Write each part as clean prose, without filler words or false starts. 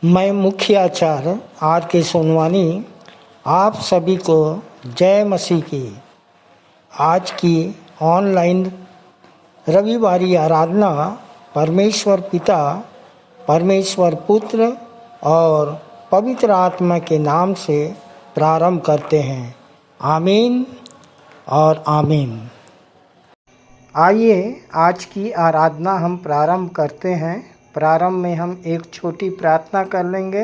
मैं मुख्य आचार्य आर के सोनवानी आप सभी को जय मसीह की आज की ऑनलाइन रविवारी आराधना परमेश्वर पिता, परमेश्वर पुत्र और पवित्र आत्मा के नाम से प्रारंभ करते हैं। आमीन और आमीन। आइए आज की आराधना हम प्रारंभ करते हैं। प्रारंभ में हम एक छोटी प्रार्थना कर लेंगे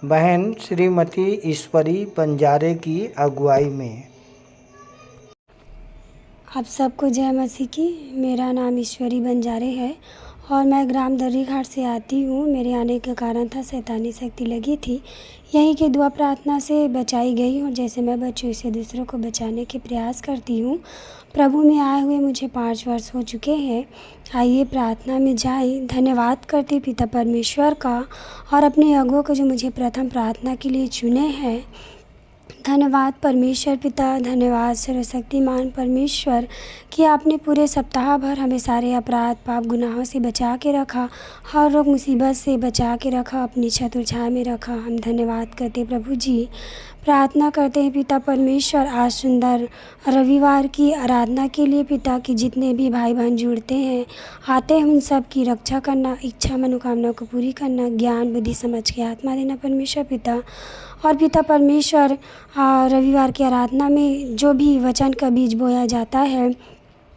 बहन श्रीमती ईश्वरी बंजारे की अगुवाई में। आप सबको जय मसीह की। मेरा नाम ईश्वरी बंजारे है और मैं ग्राम दर्री घाट से आती हूँ। मेरे आने का कारण था शैतानी शक्ति लगी थी, यहीं की दुआ प्रार्थना से बचाई गई हूँ। जैसे मैं बच्चों से दूसरों को बचाने के प्रयास करती हूँ। प्रभु में आए हुए मुझे 5 वर्ष हो चुके हैं। आइए प्रार्थना में जाएं। धन्यवाद करते पिता परमेश्वर का और अपने अगुओं को जो मुझे प्रथम प्रार्थना के लिए चुने हैं। धन्यवाद परमेश्वर पिता, धन्यवाद सर्वशक्तिमान परमेश्वर कि आपने पूरे सप्ताह भर हमें सारे अपराध पाप गुनाहों से बचा के रखा, हर रोग मुसीबत से बचा के रखा, अपनी छत्र छाया में रखा। हम धन्यवाद करते प्रभु जी। प्रार्थना करते हैं पिता परमेश्वर आज सुंदर रविवार की आराधना के लिए पिता कि जितने भी भाई बहन जुड़ते हैं आते हैं उन सब की रक्षा करना, इच्छा मनोकामना को पूरी करना, ज्ञान बुद्धि समझ के आत्मा देना परमेश्वर पिता। और पिता परमेश्वर रविवार की आराधना में जो भी वचन का बीज बोया जाता है,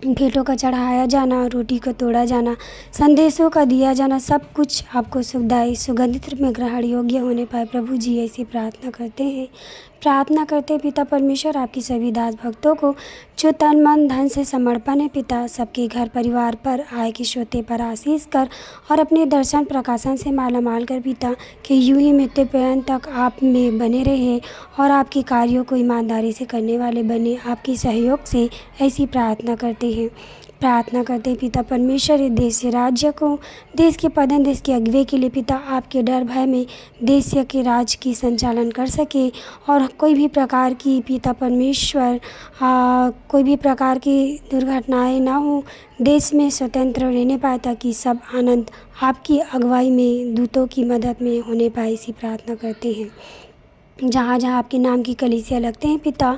भेंटों का चढ़ाया जाना, रोटी को तोड़ा जाना, संदेशों का दिया जाना, सब कुछ आपको सुखदायी सुगंधित में ग्रहण योग्य होने पाए प्रभु जी, ऐसी प्रार्थना करते हैं। प्रार्थना करते हैं पिता परमेश्वर आपकी सभी दास भक्तों को जो तन मन धन से समर्पण है पिता, सबके घर परिवार पर आय के श्रोते पर आशीष कर और अपने दर्शन प्रकाशन से मालामाल कर पिता कि यूं ही मृत्यु पर्यंत तक आप में बने रहे और आपके कार्यों को ईमानदारी से करने वाले बने, आपके सहयोग से ऐसी प्रार्थना करते हैं। प्रार्थना करते हैं पिता परमेश्वर इस देश से राज्य को, देश के प्रधान, देश के अगुवे के लिए पिता आपके डर भय में देश के राज की संचालन कर सके और कोई भी प्रकार की पिता परमेश्वर कोई भी प्रकार की दुर्घटनाएं ना हो, देश में स्वतंत्र रहने पाए ताकि सब आनंद आपकी अगुवाई में दूतों की मदद में होने पाए, इसी प्रार्थना करते हैं। जहाँ जहाँ आपके नाम की कलीसिया लगते हैं पिता,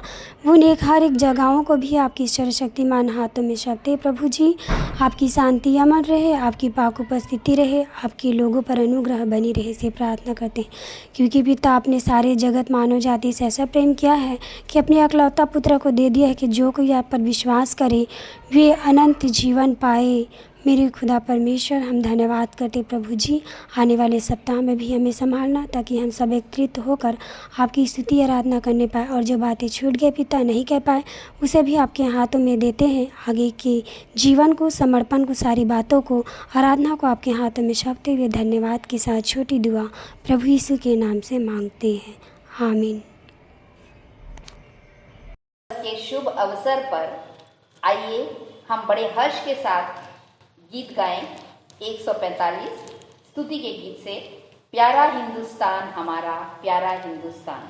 वो नेक हर एक जगहों को भी आपकी सर्वशक्तिमान हाथों में सौंपते प्रभु जी। आपकी शांति अमन रहे, आपकी पाक उपस्थिति रहे, आपके लोगों पर अनुग्रह बनी रहे से प्रार्थना करते हैं। क्योंकि पिता आपने सारे जगत मानव जाति से ऐसा प्रेम किया है कि अपने अकलौता पुत्र को दे दिया है कि जो कोई आप पर विश्वास करे वे अनंत जीवन पाए। मेरे खुदा परमेश्वर हम धन्यवाद करते प्रभु जी। आने वाले सप्ताह में भी हमें संभालना ताकि हम सब एकत्रित होकर आपकी स्तुति आराधना करने पाए और जो बातें छूट गए पिता नहीं कह पाए उसे भी आपके हाथों में देते हैं। आगे के जीवन को, समर्पण को, सारी बातों को, आराधना को आपके हाथों में सौंपते हुए धन्यवाद के साथ छोटी दुआ प्रभु यीशु के नाम से मांगते हैं। आमीन। के शुभ अवसर पर आइए हम बड़े हर्ष के साथ गीत गाएं 145 स्तुति के गीत से, प्यारा हिंदुस्तान हमारा प्यारा हिंदुस्तान।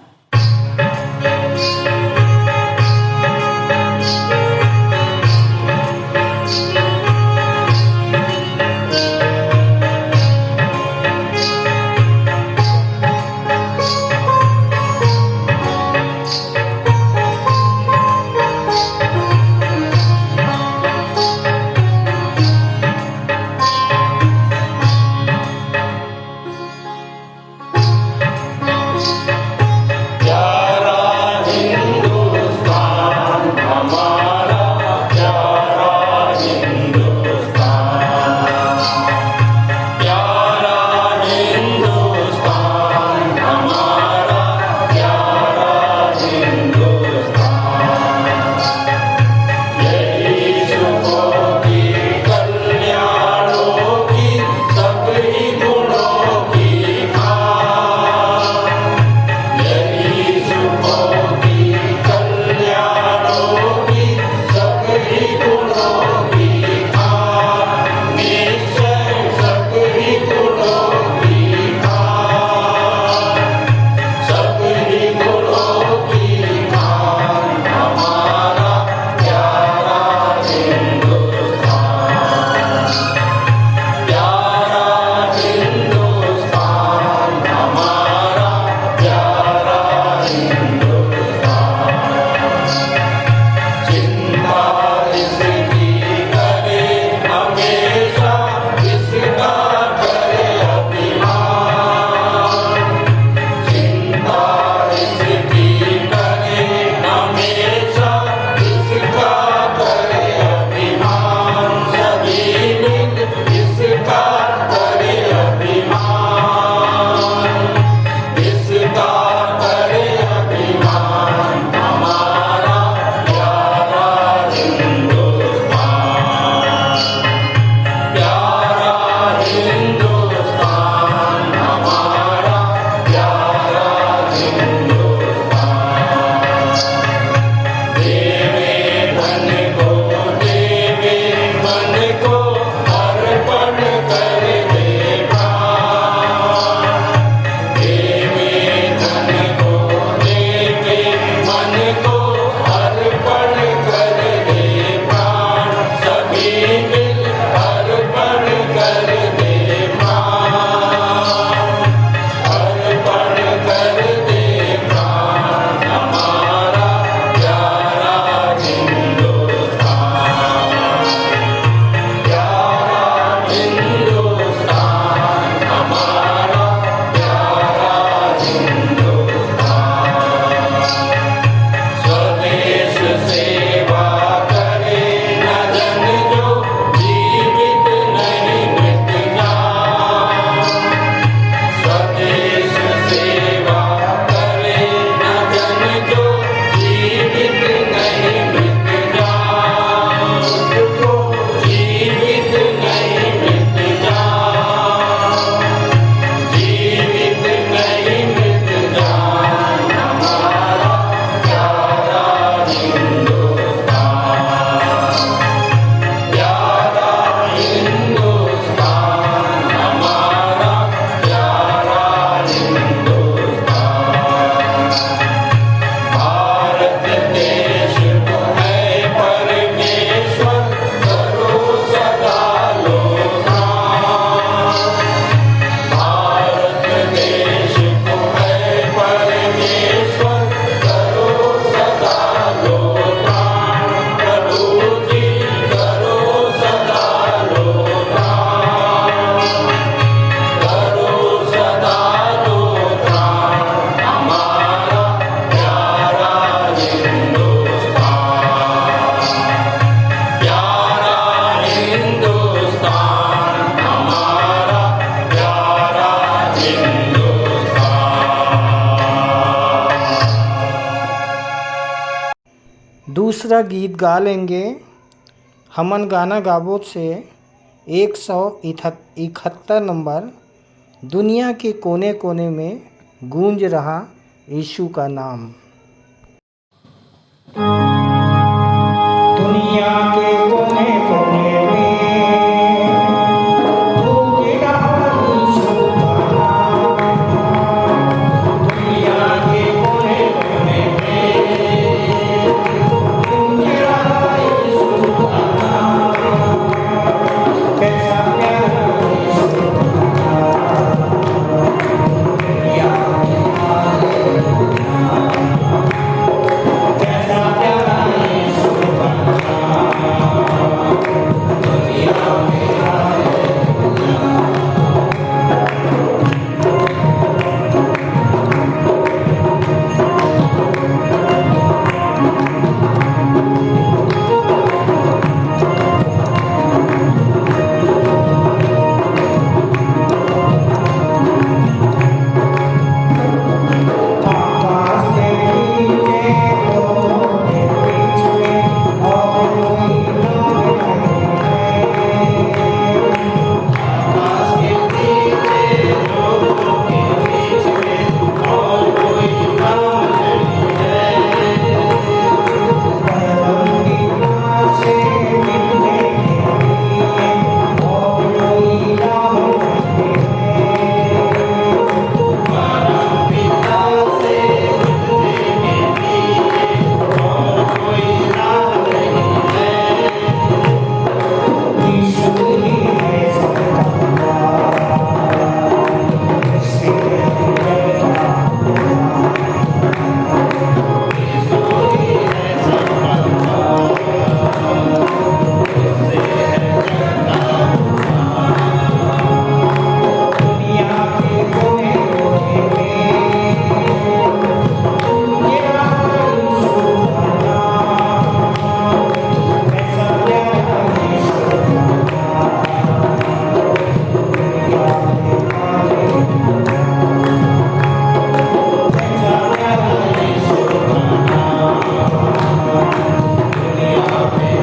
प्यारा दूसरा गीत गा लेंगे हमन गाना गाबोत से 171 नंबर। दुनिया के कोने कोने में गूंज रहा यीशु का नाम। दुनिया के कोने कोने में गूंज रहा यीशु का नाम। दुनिया के कोने कोने में गूंज रहा यीशु का नाम। कैसा प्यारा यीशु का नाम। दुनिया में कैसा प्यारा यीशु का नाम। दुनिया में आकाश के नीचे लोगों के बीच में और कोई नाम नहीं है। आकाश के नीचे लोगों के बीच में और कोई नाम नहीं है। परमपिता से मिलने के लिए और कोई नाम नहीं है। परमपिता से मिलने के लिए और कोई नाम नहीं है। यीशु ही है सबका इससे यीशु ही है सबका दुनिया के कोने कोने में गूंज रहा यीशु का नाम। कैसा प्यारा यीशु का नाम। दुनिया में कैसा प्यारा यीशु का नाम। दुनिया में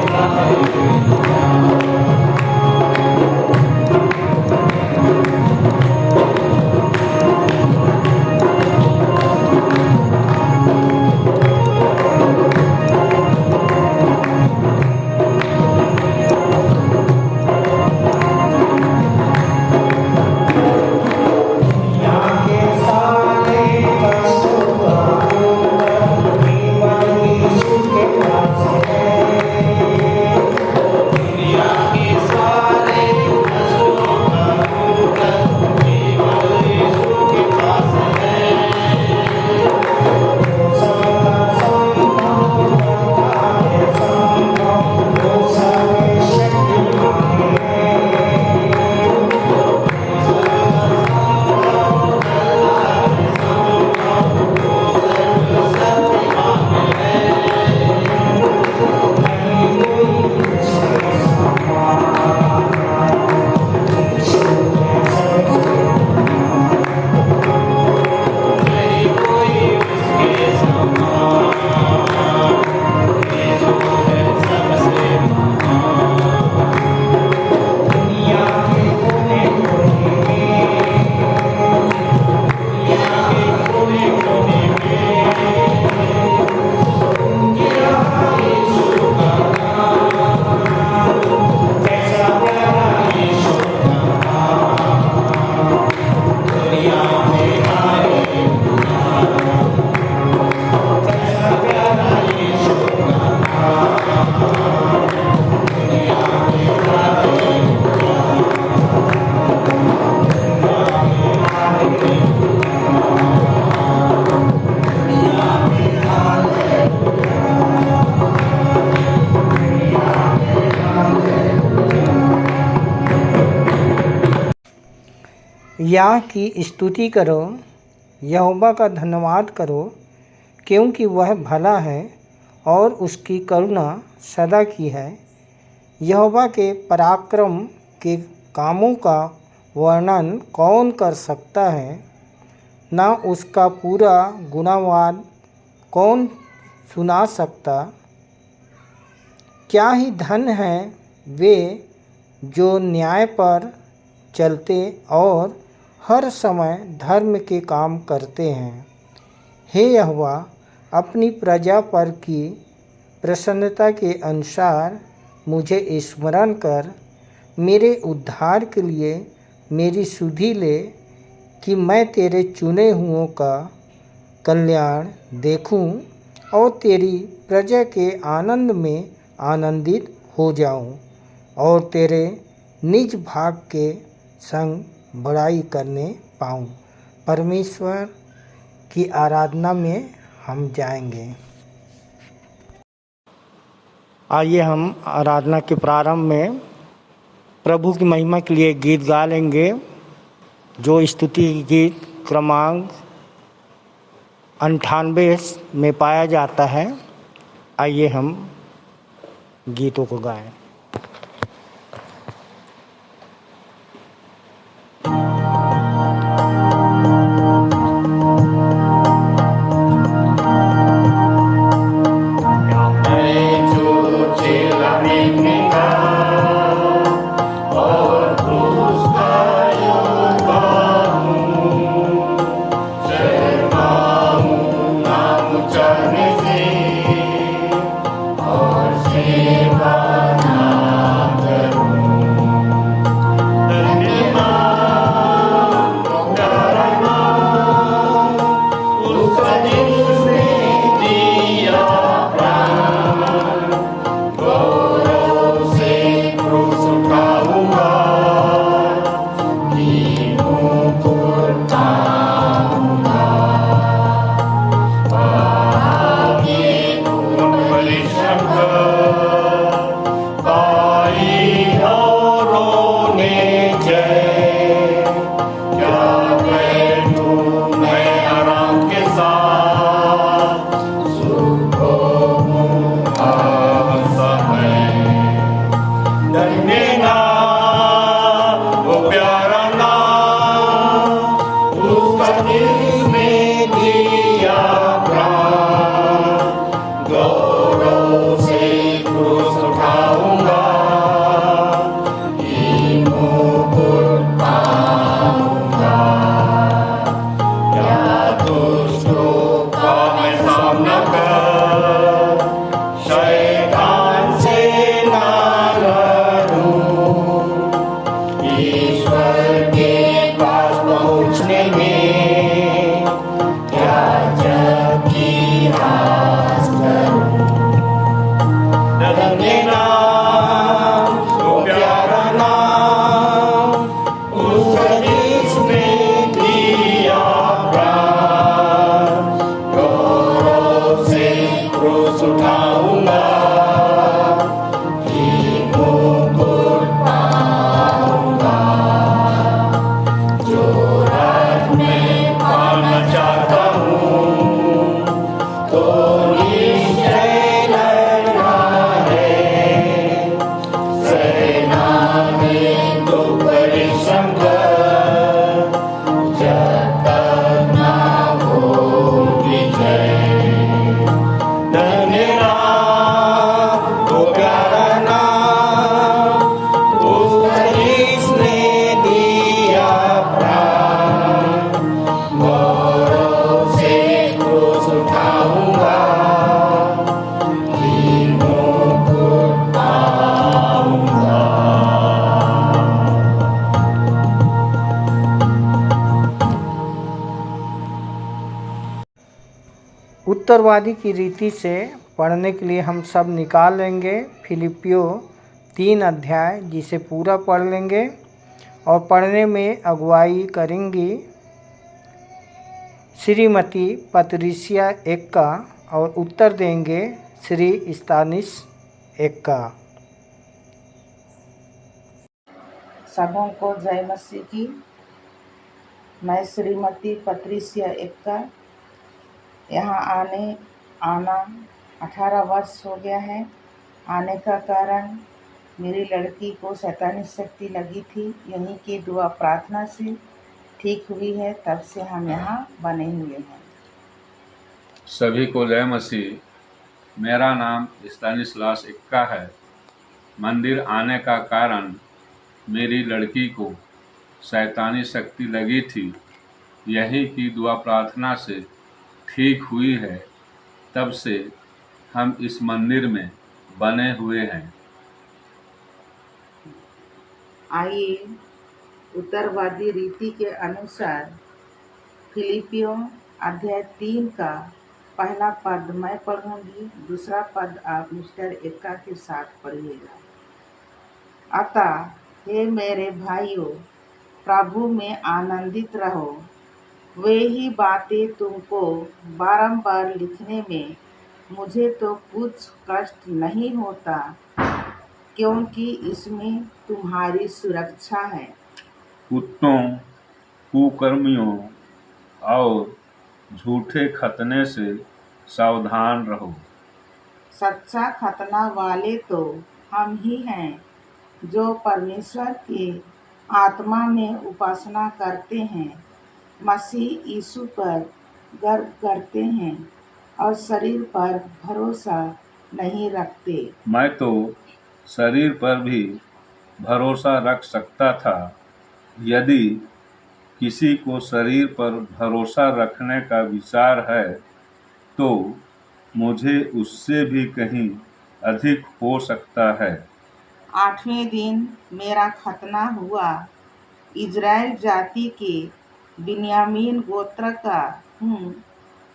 दुनिया के सारे कष्टों का उत्तर केवल यीशु के पास है। दुनिया के सारे कष्टों का उत्तर केवल यीशु के पास है। वो सबका संभव करता है संभव, वो सर्वशक्तिमान है। नहीं कोई उसके समान। यीशु है सबसे नहीं कोई उसके समान। यीशु है सबसे दुनिया के कोने कोने में दुनिया के कोने कोने में गूंज रहा यीशु का नाम। कैसा प्यारा यीशु का नाम। दुनिया में आए कैसा प्यारा यीशु का नाम। दुनिया में आए या की स्तुति करो, यहोवा का धन्यवाद करो, क्योंकि वह भला है और उसकी करुणा सदा की है। यहोवा के पराक्रम के कामों का वर्णन कौन कर सकता है, ना उसका पूरा गुणगान कौन सुना सकता। क्या ही धन है वे जो न्याय पर चलते और हर समय धर्म के काम करते हैं। हे यहोवा, अपनी प्रजा पर की प्रसन्नता के अनुसार मुझे स्मरण कर मेरे उद्धार के लिए मेरी सुधि ले कि मैं तेरे चुने हुओं का कल्याण देखूं और तेरी प्रजा के आनंद में आनंदित हो जाऊं और तेरे निज भाग के संग बड़ाई करने पाऊं। परमेश्वर की आराधना में हम जाएंगे। आइए हम आराधना के प्रारंभ में प्रभु की महिमा के लिए गीत गा लेंगे, जो स्तुति गीत क्रमांक 98 में पाया जाता है। आइए हम गीतों को गाएं। उत्तरवादी की रीति से पढ़ने के लिए हम सब निकाल लेंगे फिलिपियो 3 अध्याय, जिसे पूरा पढ़ लेंगे और पढ़ने में अगुवाई करेंगी श्रीमती पत्रिसिया एक्का और उत्तर देंगे श्री स्तानिस एक्का। सबों को जय मसीह की। मैं श्रीमती पत्रिसिया एक्का, यहाँ आना 18 वर्ष हो गया है। आने का कारण मेरी लड़की को शैतानी शक्ति लगी थी, यहीं की दुआ प्रार्थना से ठीक हुई है, तब से हम यहाँ बने हुए हैं। सभी को जय मसीह। मेरा नाम स्तानिस्लास एक्का है। मंदिर आने का कारण मेरी लड़की को शैतानी शक्ति लगी थी, यही की दुआ प्रार्थना से ठीक हुई है। तब से हम इस मंदिर में बने हुए हैं। आइए उत्तरवादी रीति के अनुसार फिलिपियों अध्याय 3 का पहला पद मैं पढ़ूंगी, दूसरा पद आप मिस्टर एक्का के साथ पढ़िएगा। अतः हे मेरे भाइयों, प्रभु में आनंदित रहो। वे ही बातें तुमको बारंबार लिखने में मुझे तो कुछ कष्ट नहीं होता, क्योंकि इसमें तुम्हारी सुरक्षा है। कुत्तों, कुकर्मियों और झूठे खतने से सावधान रहो। सच्चा खतना वाले तो हम ही हैं, जो परमेश्वर के आत्मा में उपासना करते हैं, मसीह यीशु पर गर्व करते हैं और शरीर पर भरोसा नहीं रखते। मैं तो शरीर पर भी भरोसा रख सकता था। यदि किसी को शरीर पर भरोसा रखने का विचार है, तो मुझे उससे भी कहीं अधिक हो सकता है। 8वें दिन मेरा खतना हुआ। इज़राइल जाति के बिन्यामीन गोत्र का हूँ,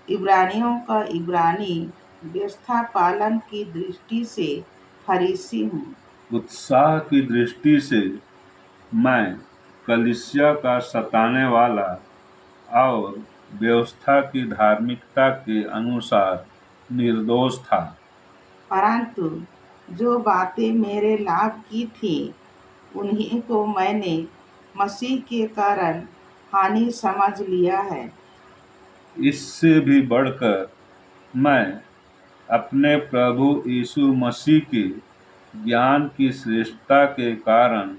इब्रानियों का इब्रानी, व्यवस्था पालन की दृष्टि से फरीसी हूँ। उत्साह की दृष्टि से मैं कलीसिया का सताने वाला और व्यवस्था की धार्मिकता के अनुसार निर्दोष था। परंतु जो बातें मेरे लाभ की थी, उन्हीं को मैंने मसीह के कारण हानि समझ लिया है। इससे भी बढ़कर मैं अपने प्रभु यीशु मसीह के ज्ञान की श्रेष्ठता के कारण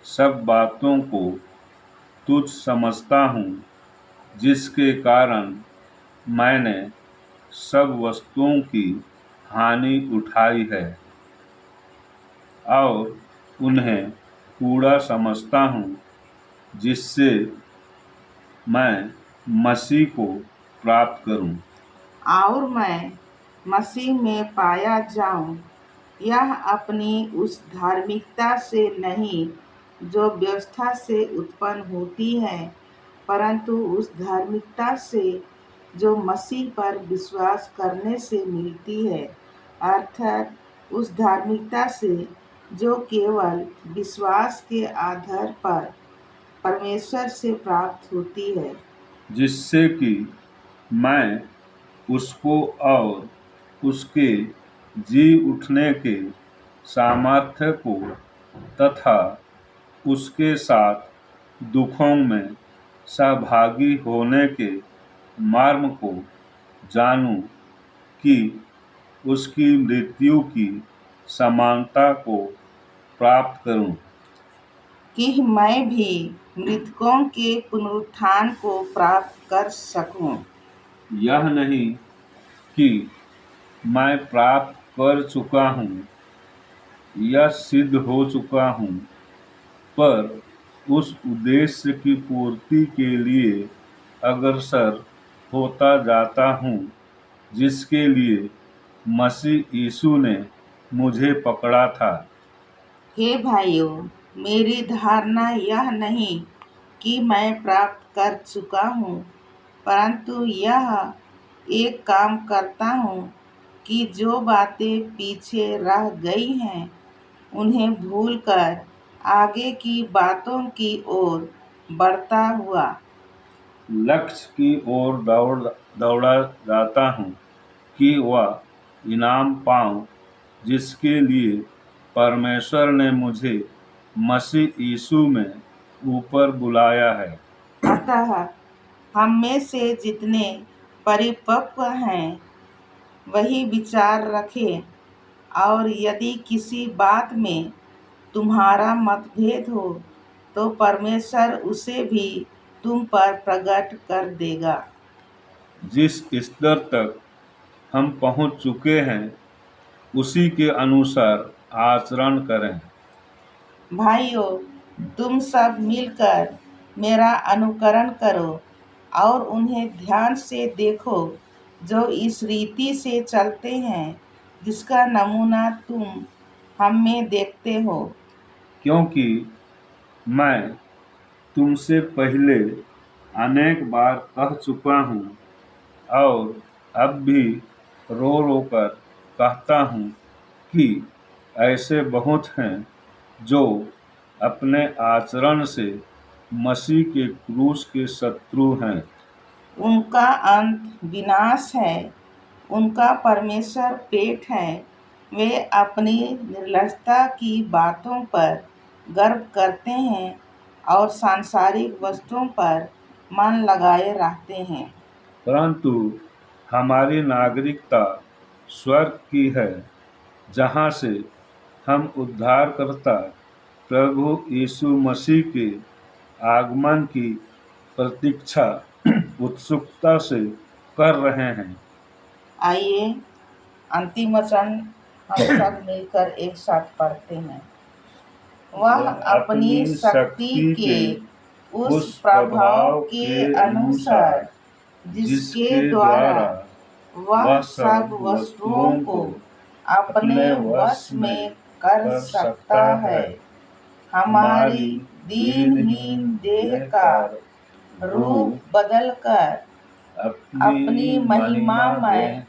सब बातों को तुच्छ समझता हूँ, जिसके कारण मैंने सब वस्तुओं की हानि उठाई है और उन्हें कूड़ा समझता हूँ, जिससे मैं मसीह को प्राप्त करूँ और मैं मसीह में पाया जाऊं, यह अपनी उस धार्मिकता से नहीं जो व्यवस्था से उत्पन्न होती है, परंतु उस धार्मिकता से जो मसीह पर विश्वास करने से मिलती है, अर्थात उस धार्मिकता से जो केवल विश्वास के आधार पर परमेश्वर से प्राप्त होती है, जिससे कि मैं उसको और उसके जी उठने के सामर्थ्य को तथा उसके साथ दुखों में सहभागी होने के मर्म को जानूं, कि उसकी मृत्यु की समानता को प्राप्त करूं, कि मैं भी मृतकों के पुनरुत्थान को प्राप्त कर सकूं। यह नहीं कि मैं प्राप्त कर चुका हूँ या सिद्ध हो चुका हूँ, पर उस उद्देश्य की पूर्ति के लिए अग्रसर होता जाता हूँ, जिसके लिए मसीह यीशु ने मुझे पकड़ा था। हे भाइयों, मेरी धारणा यह नहीं कि मैं प्राप्त कर चुका हूँ, परंतु यह एक काम करता हूँ कि जो बातें पीछे रह गई हैं, उन्हें भूलकर आगे की बातों की ओर बढ़ता हुआ लक्ष्य की ओर दौड़ा जाता हूँ कि वह इनाम पाऊँ, जिसके लिए परमेश्वर ने मुझे मसीह यीशु में ऊपर बुलाया है। अतः हम में से जितने परिपक्व हैं, वही विचार रखें, और यदि किसी बात में तुम्हारा मतभेद हो, तो परमेश्वर उसे भी तुम पर प्रकट कर देगा। जिस स्तर तक हम पहुँच चुके हैं, उसी के अनुसार आचरण करें। भाइयों, तुम सब मिलकर मेरा अनुकरण करो और उन्हें ध्यान से देखो जो इस रीति से चलते हैं जिसका नमूना तुम हम में देखते हो। क्योंकि मैं तुमसे पहले अनेक बार कह चुका हूँ और अब भी रो रो कर कहता हूँ कि ऐसे बहुत हैं जो अपने आचरण से मसीह के क्रूस के शत्रु हैं। उनका अंत विनाश है, उनका परमेश्वर पेट है। वे अपनी निर्लजता की बातों पर गर्व करते हैं और सांसारिक वस्तुओं पर मन लगाए रहते हैं। परंतु हमारी नागरिकता स्वर्ग की है, जहाँ से हम उद्धारकर्ता प्रभु यीशु मसीह के आगमन की प्रतीक्षा उत्सुकता से कर रहे हैं। आइए अंतिम वचन हम सब मिलकर एक साथ पढ़ते हैं। वह अपनी शक्ति के उस प्रभाव के अनुसार जिसके द्वारा वह सब वस्तुओं को अपने वश में कर सकता है, हमारी दीनहीन देह का रूप बदलकर अपनी महिमामय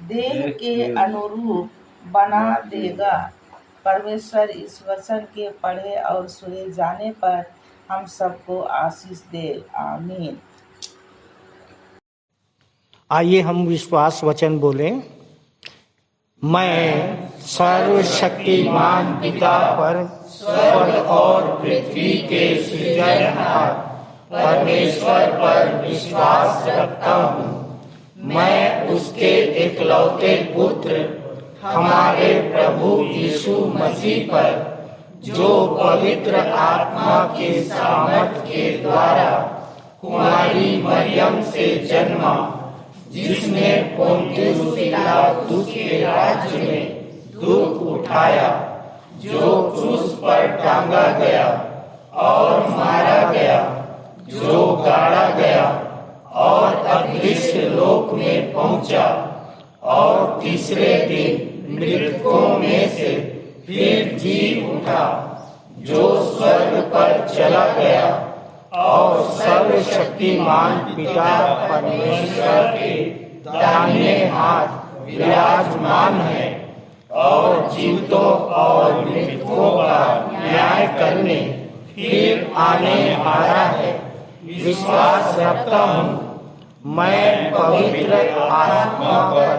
देह के अनुरूप बना देगा। परमेश्वर इस वचन के पढ़े और सुने जाने पर हम सबको आशीष दे। आमीन। आइए हम विश्वास वचन बोलें। मैं सर्वशक्तिमान पिता पर स्वर्ग और पृथ्वी के सृजनहार परमेश्वर पर विश्वास रखता हूँ। मैं उसके एकलौते पुत्र हमारे प्रभु यीशु मसीह पर, जो पवित्र आत्मा के सामर्थ के द्वारा कुमारी मरियम से जन्मा, जिसने पोंतियुस पिलातुस के राज्य में दुख उठाया, जो क्रूस पर टांगा गया और मारा गया, जो गाड़ा गया और अदृश्य लोक में पहुंचा और तीसरे दिन मृतकों में से फिर जी उठा, जो स्वर्ग पर चला गया और सर्वशक्तिमान पिता परमेश्वर के दाहिने हाथ विराजमान है और जीवितों और मृतकों का न्याय करने फिर आने वाला है। विश्वास रखता हूँ मैं पवित्र आत्मा पर,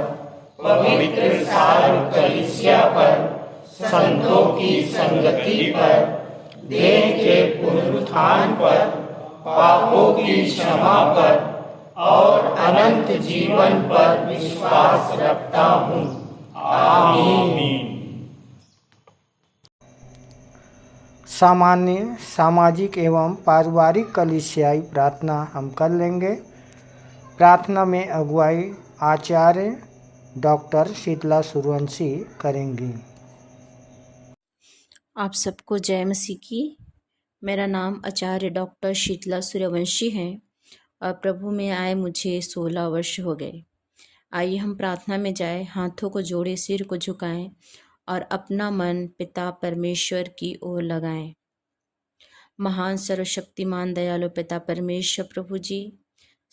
पवित्र सार्व कलीसिया पर, संतों की संगति पर, देह के पुनरुत्थान पर, पापों की क्षमा पर और अनंत जीवन पर विश्वास रखता हूँ। आमीन। सामान्य सामाजिक एवं पारिवारिक कलीसियाई प्रार्थना हम कर लेंगे। प्रार्थना में अगुवाई आचार्य डॉक्टर शीतला सूर्यवंशी करेंगी। आप सबको जय मसीह की। मेरा नाम आचार्य डॉक्टर शीतला सूर्यवंशी है और प्रभु में आए मुझे 16 वर्ष हो गए। आइए हम प्रार्थना में जाए, हाथों को जोड़े, सिर को झुकाएं और अपना मन पिता परमेश्वर की ओर लगाएं। महान सर्वशक्तिमान दयालु पिता परमेश्वर प्रभु जी,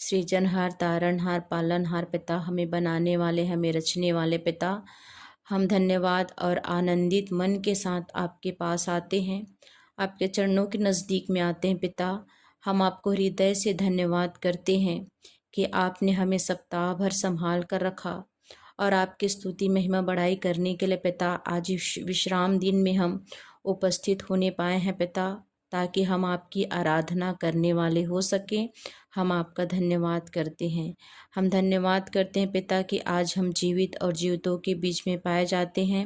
सृजनहार, तारणहार, पालनहार पिता, हमें बनाने वाले, हमें रचने वाले पिता, हम धन्यवाद और आनंदित मन के साथ आपके पास आते हैं, आपके चरणों के नज़दीक में आते हैं पिता। हम आपको हृदय से धन्यवाद करते हैं कि आपने हमें सप्ताह भर संभाल कर रखा और आपकी स्तुति महिमा बढ़ाई करने के लिए पिता आज विश्राम दिन में हम उपस्थित होने पाए हैं पिता, ताकि हम आपकी आराधना करने वाले हो सकें। हम आपका धन्यवाद करते हैं। हम धन्यवाद करते हैं पिता कि आज हम जीवित और जीवितों के बीच में पाए जाते हैं।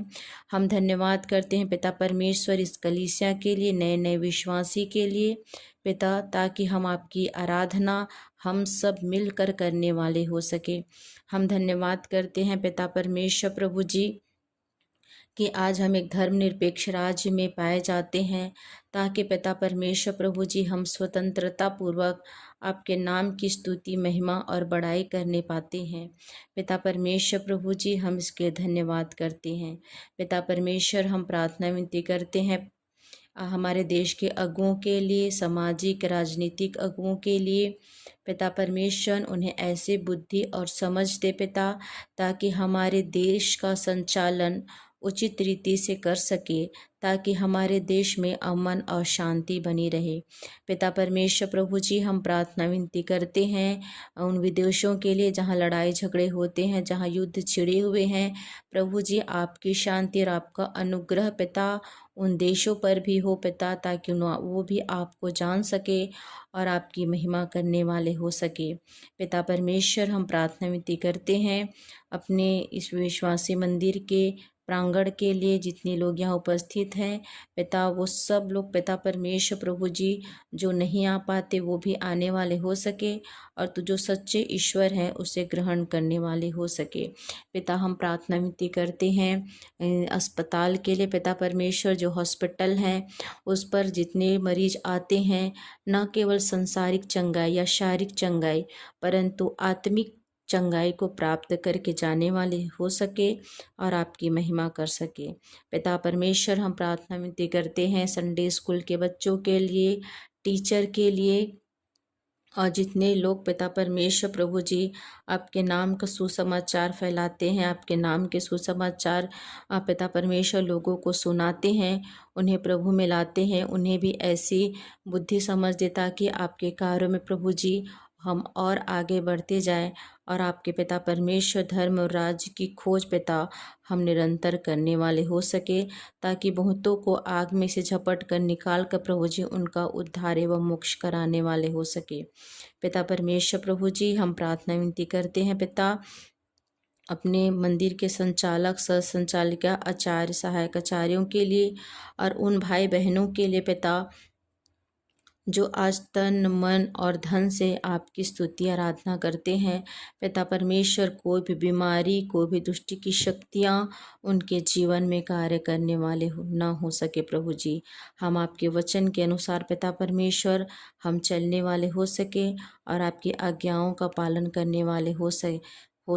हम धन्यवाद करते हैं पिता परमेश्वर इस कलीसिया के लिए, नए नए विश्वासी के लिए पिता, ताकि हम आपकी आराधना हम सब मिलकर करने वाले हो सके। हम धन्यवाद करते हैं पिता परमेश्वर प्रभु जी कि आज हम एक धर्मनिरपेक्ष राज्य में पाए जाते हैं, ताकि पिता परमेश्वर प्रभु जी हम स्वतंत्रता पूर्वक आपके नाम की स्तुति, महिमा और बड़ाई करने पाते हैं। पिता परमेश्वर प्रभु जी हम इसके धन्यवाद करते हैं। पिता परमेश्वर हम प्रार्थना विनती करते हैं हमारे देश के अगुओं के लिए, सामाजिक राजनीतिक अगुओं के लिए। पिता परमेश्वर उन्हें ऐसे बुद्धि और समझ दे पिता, ताकि हमारे देश का संचालन उचित रीति से कर सके, ताकि हमारे देश में अमन और शांति बनी रहे। पिता परमेश्वर प्रभु जी हम प्रार्थना विनती करते हैं उन विदेशों के लिए जहाँ लड़ाई झगड़े होते हैं, जहाँ युद्ध छिड़े हुए हैं। प्रभु जी आपकी शांति और आपका अनुग्रह पिता उन देशों पर भी हो पिता, ताकि वो भी आपको जान सके और आपकी महिमा करने वाले हो सके। पिता परमेश्वर हम प्रार्थना विनती करते हैं अपने इस विश्वासी मंदिर के प्रांगण के लिए, जितने लोग यहाँ उपस्थित हैं पिता, वो सब लोग पिता परमेश्वर प्रभु जी जो नहीं आ पाते वो भी आने वाले हो सके, और तो जो सच्चे ईश्वर हैं उसे ग्रहण करने वाले हो सके। पिता हम प्रार्थना विनती करते हैं अस्पताल के लिए पिता परमेश्वर, जो हॉस्पिटल हैं उस पर जितने मरीज आते हैं, न केवल संसारिक चंगाई या शारीरिक चंगाई परंतु आत्मिक चंगाई को प्राप्त करके जाने वाले हो सके और आपकी महिमा कर सके। पिता परमेश्वर हम प्रार्थना विनती करते हैं संडे स्कूल के बच्चों के लिए, टीचर के लिए, और जितने लोग पिता परमेश्वर प्रभु जी आपके नाम का सुसमाचार फैलाते हैं, आपके नाम के सुसमाचार पिता परमेश्वर लोगों को सुनाते हैं, उन्हें प्रभु में लाते हैं, उन्हें भी ऐसी बुद्धि समझ देता कि आपके कार्यों में प्रभु जी हम और आगे बढ़ते जाएं, और आपके पिता परमेश्वर धर्म और राज्य की खोज पिता हम निरंतर करने वाले हो सके, ताकि बहुतों को आग में से झपट कर निकाल कर प्रभु जी उनका उद्धार एवं मोक्ष कराने वाले हो सके। पिता परमेश्वर प्रभु जी हम प्रार्थना विनती करते हैं पिता अपने मंदिर के संचालक, सह संचालिका, आचार्य, सहायक आचार्यों के लिए और उन भाई बहनों के लिए पिता जो आज तन मन और धन से आपकी स्तुति आराधना करते हैं। पिता परमेश्वर कोई भी बीमारी, कोई भी दुष्टि की शक्तियाँ उनके जीवन में कार्य करने वाले ना हो सके प्रभु जी। हम आपके वचन के अनुसार पिता परमेश्वर हम चलने वाले हो सके और आपकी आज्ञाओं का पालन करने वाले हो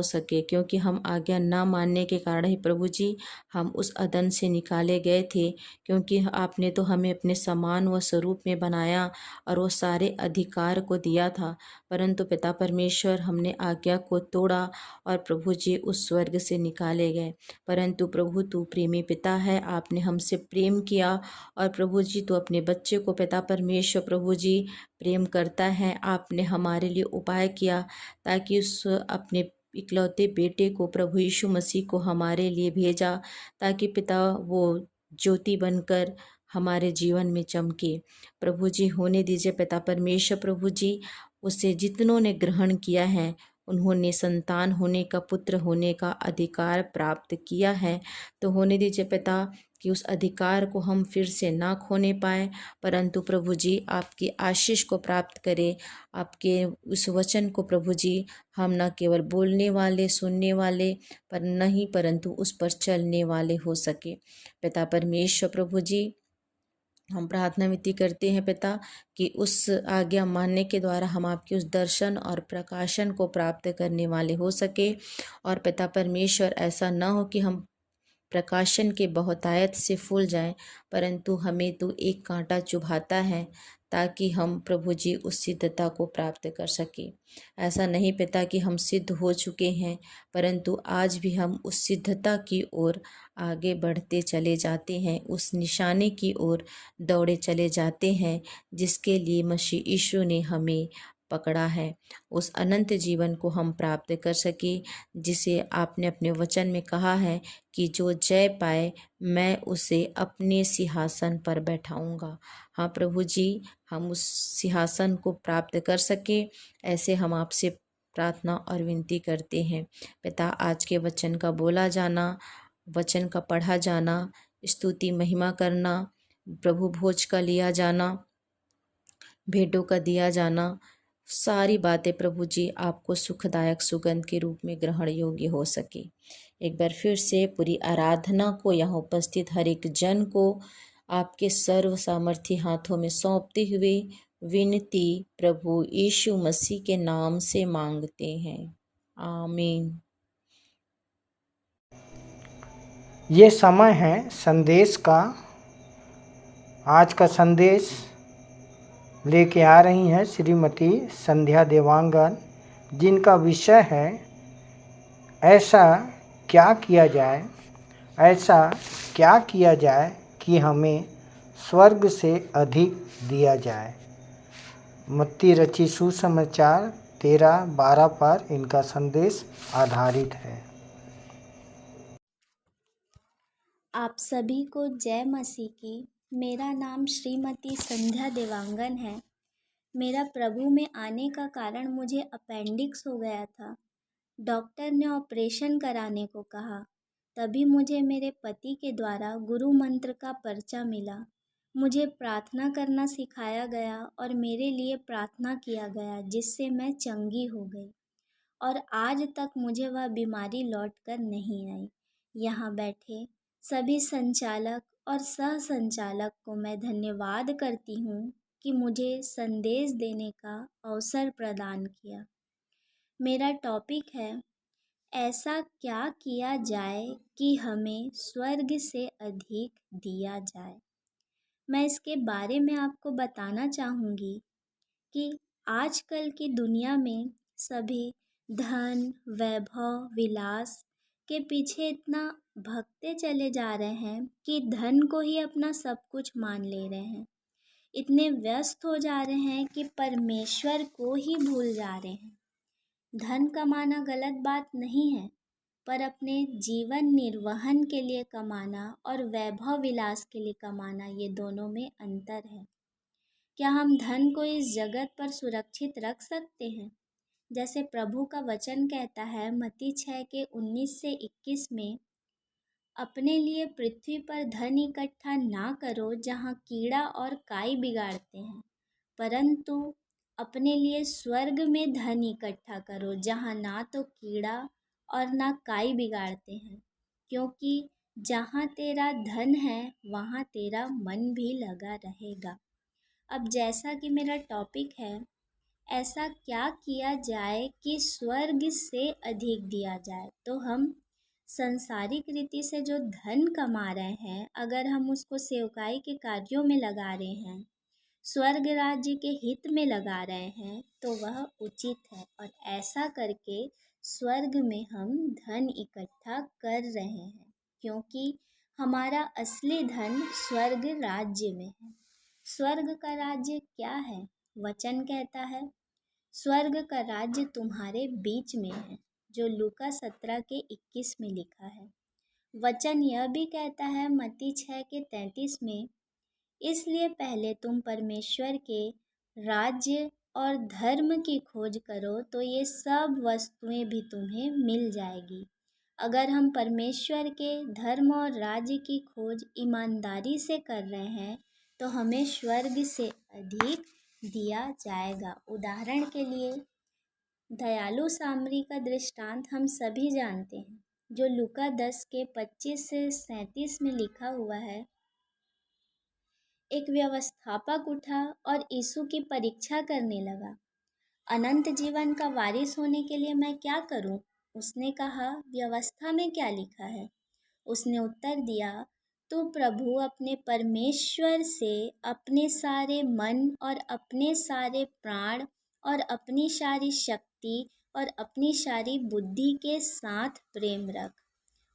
सके, क्योंकि हम आज्ञा ना मानने के कारण ही प्रभु जी हम उस अदन से निकाले गए थे, क्योंकि आपने तो हमें अपने समान व स्वरूप में बनाया और वो सारे अधिकार को दिया था, परंतु पिता परमेश्वर हमने आज्ञा को तोड़ा और प्रभु जी उस स्वर्ग से निकाले गए। परंतु प्रभु तू प्रेमी पिता है, आपने हमसे प्रेम किया और प्रभु जी तू अपने बच्चे को पिता परमेश्वर प्रभु जी प्रेम करता है। आपने हमारे लिए उपाय किया ताकि उस अपने इकलौते बेटे को प्रभु यीशु मसीह को हमारे लिए भेजा, ताकि पिता वो ज्योति बनकर हमारे जीवन में चमके। प्रभु जी होने दीजिए पिता परमेश्वर प्रभु जी, उसे जितनों ने ग्रहण किया है उन्होंने संतान होने का, पुत्र होने का अधिकार प्राप्त किया है। तो होने दीजिए पिता कि उस अधिकार को हम फिर से ना खोने पाएँ, परंतु प्रभु जी आपकी आशीष को प्राप्त करें। आपके उस वचन को प्रभु जी हम न केवल बोलने वाले, सुनने वाले पर नहीं, परंतु उस पर चलने वाले हो सके। पिता परमेश्वर प्रभु जी हम प्रार्थना विनती करते हैं पिता कि उस आज्ञा मानने के द्वारा हम आपके उस दर्शन और प्रकाशन को प्राप्त करने वाले हो सके। और पिता परमेश्वर ऐसा न हो कि हम प्रकाशन के बहुतायत से फूल जाएं, परंतु हमें तो एक कांटा चुभाता है ताकि हम प्रभु जी उस सिद्धता को प्राप्त कर सके। ऐसा नहीं पिता कि हम सिद्ध हो चुके हैं, परंतु आज भी हम उस सिद्धता की ओर आगे बढ़ते चले जाते हैं, उस निशाने की ओर दौड़े चले जाते हैं जिसके लिए मसीह यीशु ने हमें पकड़ा है। उस अनंत जीवन को हम प्राप्त कर सके जिसे आपने अपने वचन में कहा है कि जो जय पाए मैं उसे अपने सिंहासन पर बैठाऊंगा। हाँ प्रभु जी, हम उस सिंहासन को प्राप्त कर सके, ऐसे हम आपसे प्रार्थना और विनती करते हैं। पिता आज के वचन का बोला जाना, वचन का पढ़ा जाना, स्तुति महिमा करना, प्रभु भोज का लिया जाना, भेंटों का दिया जाना, सारी बातें प्रभु जी आपको सुखदायक सुगंध के रूप में ग्रहण योग्य हो सके। एक बार फिर से पूरी आराधना को यहाँ उपस्थित हर एक जन को आपके सर्व सामर्थी हाथों में सौंपते हुए विनती प्रभु यीशु मसीह के नाम से मांगते हैं, आमीन। ये समय है संदेश का। आज का संदेश लेके आ रही हैं श्रीमती संध्या देवांगन, जिनका विषय है ऐसा क्या किया जाए, ऐसा क्या किया जाए कि हमें स्वर्ग से अधिक दिया जाए। मत्ती रची सुसमाचार 13-12 पर इनका संदेश आधारित है। आप सभी को जय मसीह की। मेरा नाम श्रीमती संध्या देवांगन है। मेरा प्रभु में आने का कारण मुझे अपेंडिक्स हो गया था। डॉक्टर ने ऑपरेशन कराने को कहा। तभी मुझे मेरे पति के द्वारा गुरु मंत्र का पर्चा मिला। मुझे प्रार्थना करना सिखाया गया और मेरे लिए प्रार्थना किया गया, जिससे मैं चंगी हो गई और आज तक मुझे वह बीमारी लौट कर नहीं आई। यहाँ बैठे सभी संचालक और सह संचालक को मैं धन्यवाद करती हूँ कि मुझे संदेश देने का अवसर प्रदान किया। मेरा टॉपिक है ऐसा क्या किया जाए कि हमें स्वर्ग से अधिक दिया जाए। मैं इसके बारे में आपको बताना चाहूँगी कि आजकल की दुनिया में सभी धन, वैभव, विलास के पीछे इतना भगते चले जा रहे हैं कि धन को ही अपना सब कुछ मान ले रहे हैं। इतने व्यस्त हो जा रहे हैं कि परमेश्वर को ही भूल जा रहे हैं। धन कमाना गलत बात नहीं है, पर अपने जीवन निर्वहन के लिए कमाना और वैभव विलास के लिए कमाना, ये दोनों में अंतर है। क्या हम धन को इस जगत पर सुरक्षित रख सकते हैं? जैसे प्रभु का वचन कहता है मत्ती 6:19-21 में, अपने लिए पृथ्वी पर धन इकट्ठा ना करो जहाँ कीड़ा और काई बिगाड़ते हैं, परंतु अपने लिए स्वर्ग में धन इकट्ठा करो जहाँ ना तो कीड़ा और ना काई बिगाड़ते हैं, क्योंकि जहाँ तेरा धन है वहाँ तेरा मन भी लगा रहेगा। अब जैसा कि मेरा टॉपिक है ऐसा क्या किया जाए कि स्वर्ग से अधिक दिया जाए, तो हम सांसारिक रीति से जो धन कमा रहे हैं, अगर हम उसको सेवकाई के कार्यों में लगा रहे हैं, स्वर्ग राज्य के हित में लगा रहे हैं, तो वह उचित है और ऐसा करके स्वर्ग में हम धन इकट्ठा कर रहे हैं, क्योंकि हमारा असली धन स्वर्ग राज्य में है। स्वर्ग का राज्य क्या है? वचन कहता है स्वर्ग का राज्य तुम्हारे बीच में है, जो लूका 17:21 में लिखा है। वचन यह भी कहता है मत्ती 6:33 में, इसलिए पहले तुम परमेश्वर के राज्य और धर्म की खोज करो तो ये सब वस्तुएं भी तुम्हें मिल जाएगी। अगर हम परमेश्वर के धर्म और राज्य की खोज ईमानदारी से कर रहे हैं तो हमें स्वर्ग से अधिक दिया जाएगा। उदाहरण के लिए दयालु सामरी का दृष्टांत हम सभी जानते हैं, जो लूका 10:25-37 में लिखा हुआ है। एक व्यवस्थापक उठा और यीशु की परीक्षा करने लगा, अनंत जीवन का वारिस होने के लिए मैं क्या करूं? उसने कहा, व्यवस्था में क्या लिखा है? उसने उत्तर दिया, तू प्रभु अपने परमेश्वर से अपने सारे मन और अपने सारे प्राण और अपनी सारी शक्ति और अपनी सारी बुद्धि के साथ प्रेम रख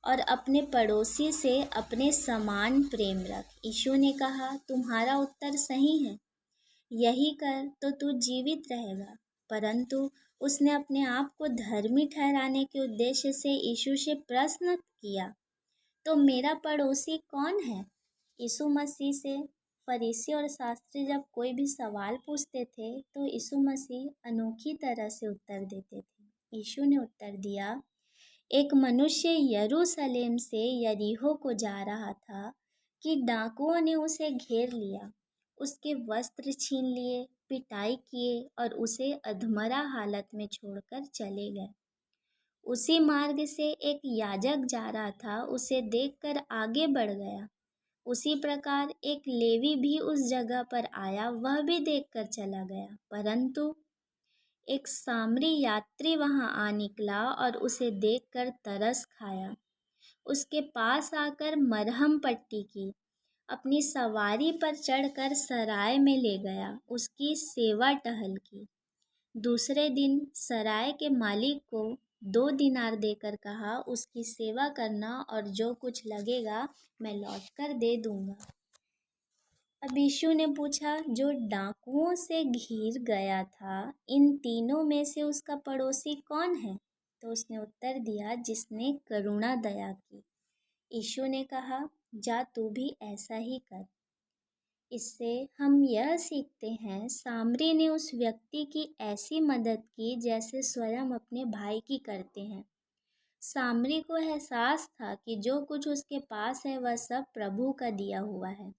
और अपने पड़ोसी से अपने समान प्रेम रख। यीशु ने कहा, तुम्हारा उत्तर सही है, यही कर तो तू जीवित रहेगा। परंतु उसने अपने आप को धर्मी ठहराने के उद्देश्य से यीशु से प्रश्न किया, तो मेरा पड़ोसी कौन है? यीशु मसीह से फरीसी और शास्त्री जब कोई भी सवाल पूछते थे तो यीशु मसीह अनोखी तरह से उत्तर देते थे। यीशु ने उत्तर दिया, एक मनुष्य यरूशलेम से यरीहो को जा रहा था कि डाकुओं ने उसे घेर लिया, उसके वस्त्र छीन लिए पिटाई किए और उसे अधमरा हालत में छोड़कर चले गए। उसी मार्ग से एक याजक जा रहा था, उसे देखकर आगे बढ़ गया। उसी प्रकार एक लेवी भी उस जगह पर आया, वह भी देखकर चला गया। परंतु एक सामरी यात्री वहां आ निकला और उसे देखकर तरस खाया। उसके पास आकर मरहम पट्टी की, अपनी सवारी पर चढ़कर सराय में ले गया, उसकी सेवा टहल की। दूसरे दिन सराय के मालिक को 2 दिनार देकर कहा, उसकी सेवा करना और जो कुछ लगेगा मैं लौटकर दे दूंगा। अब यीशु ने पूछा, जो डाकुओं से घिर गया था, इन तीनों में से उसका पड़ोसी कौन है? तो उसने उत्तर दिया, जिसने करुणा दया की। यीशु ने कहा, जा तू भी ऐसा ही कर। इससे हम यह सीखते हैं, सामरी ने उस व्यक्ति की ऐसी मदद की जैसे स्वयं अपने भाई की करते हैं। सामरी को एहसास था कि जो कुछ उसके पास है वह सब प्रभु का दिया हुआ है।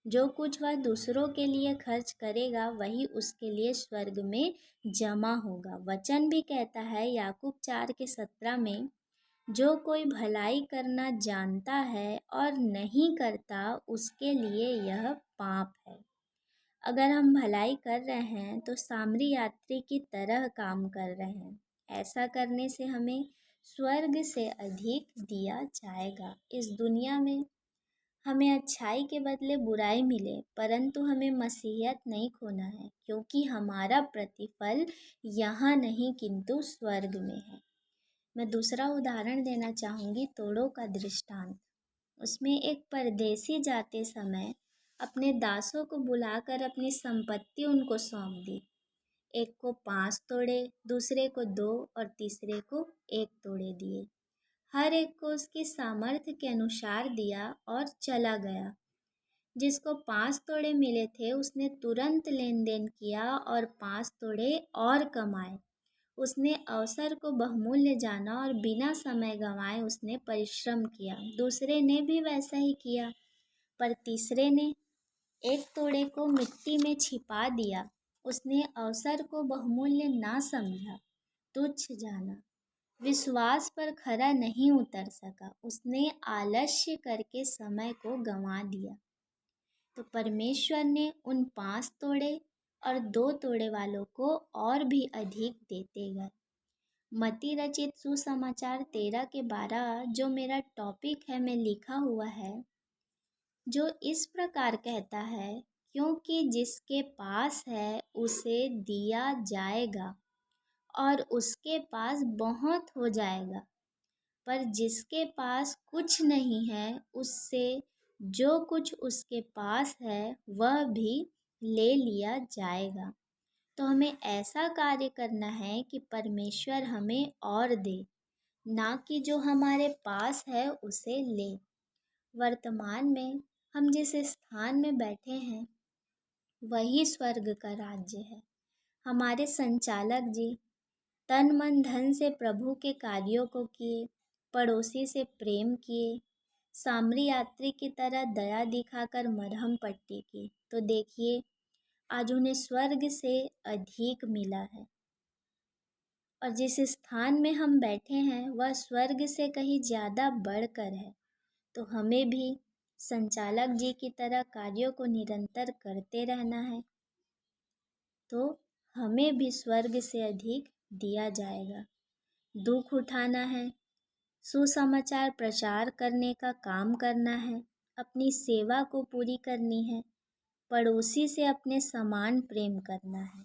जो कुछ वह दूसरों के लिए खर्च करेगा वही उसके लिए स्वर्ग में जमा होगा। वचन भी कहता है याकूब 4:17 में, जो कोई भलाई करना जानता है और नहीं करता उसके लिए यह पाप है। अगर हम भलाई कर रहे हैं तो सामरी यात्री की तरह काम कर रहे हैं। ऐसा करने से हमें स्वर्ग से अधिक दिया जाएगा। इस दुनिया में हमें अच्छाई के बदले बुराई मिले, परंतु हमें मसीहियत नहीं खोना है, क्योंकि हमारा प्रतिफल यहाँ नहीं किंतु स्वर्ग में है। मैं दूसरा उदाहरण देना चाहूँगी, तोड़ों का दृष्टांत। उसमें एक परदेसी जाते समय अपने दासों को बुलाकर अपनी संपत्ति उनको सौंप दी। एक को 5 तोड़े, दूसरे को 2 और तीसरे को 1 तोड़े दिए। हर एक को उसकी सामर्थ्य के अनुसार दिया और चला गया। जिसको 5 तोड़े मिले थे उसने तुरंत लेन देन किया और 5 तोड़े और कमाए। उसने अवसर को बहुमूल्य जाना और बिना समय गंवाए उसने परिश्रम किया। दूसरे ने भी वैसा ही किया, पर तीसरे ने 1 तोड़े को मिट्टी में छिपा दिया। उसने अवसर को बहुमूल्य ना समझा, तुच्छ जाना, विश्वास पर खरा नहीं उतर सका। उसने आलस्य करके समय को गंवा दिया। तो परमेश्वर ने उन 5 तोड़े और 2 तोड़े वालों को और भी अधिक देते गए। मत्ती रचित सुसमाचार 13:12 जो मेरा टॉपिक है में लिखा हुआ है, जो इस प्रकार कहता है, क्योंकि जिसके पास है उसे दिया जाएगा और उसके पास बहुत हो जाएगा, पर जिसके पास कुछ नहीं है उससे जो कुछ उसके पास है वह भी ले लिया जाएगा। तो हमें ऐसा कार्य करना है कि परमेश्वर हमें और दे, ना कि जो हमारे पास है उसे ले। वर्तमान में हम जिस स्थान में बैठे हैं वही स्वर्ग का राज्य है। हमारे संचालक जी तन मन धन से प्रभु के कार्यों को किए, पड़ोसी से प्रेम किए, सामरी यात्री की तरह दया दिखाकर मरहम पट्टी की। तो देखिए आज उन्हें स्वर्ग से अधिक मिला है, और जिस स्थान में हम बैठे हैं वह स्वर्ग से कहीं ज़्यादा बढ़कर है। तो हमें भी संचालक जी की तरह कार्यों को निरंतर करते रहना है, तो हमें भी स्वर्ग से अधिक दिया जाएगा। दुख उठाना है, सुसमाचार प्रचार करने का काम करना है, अपनी सेवा को पूरी करनी है, पड़ोसी से अपने समान प्रेम करना है।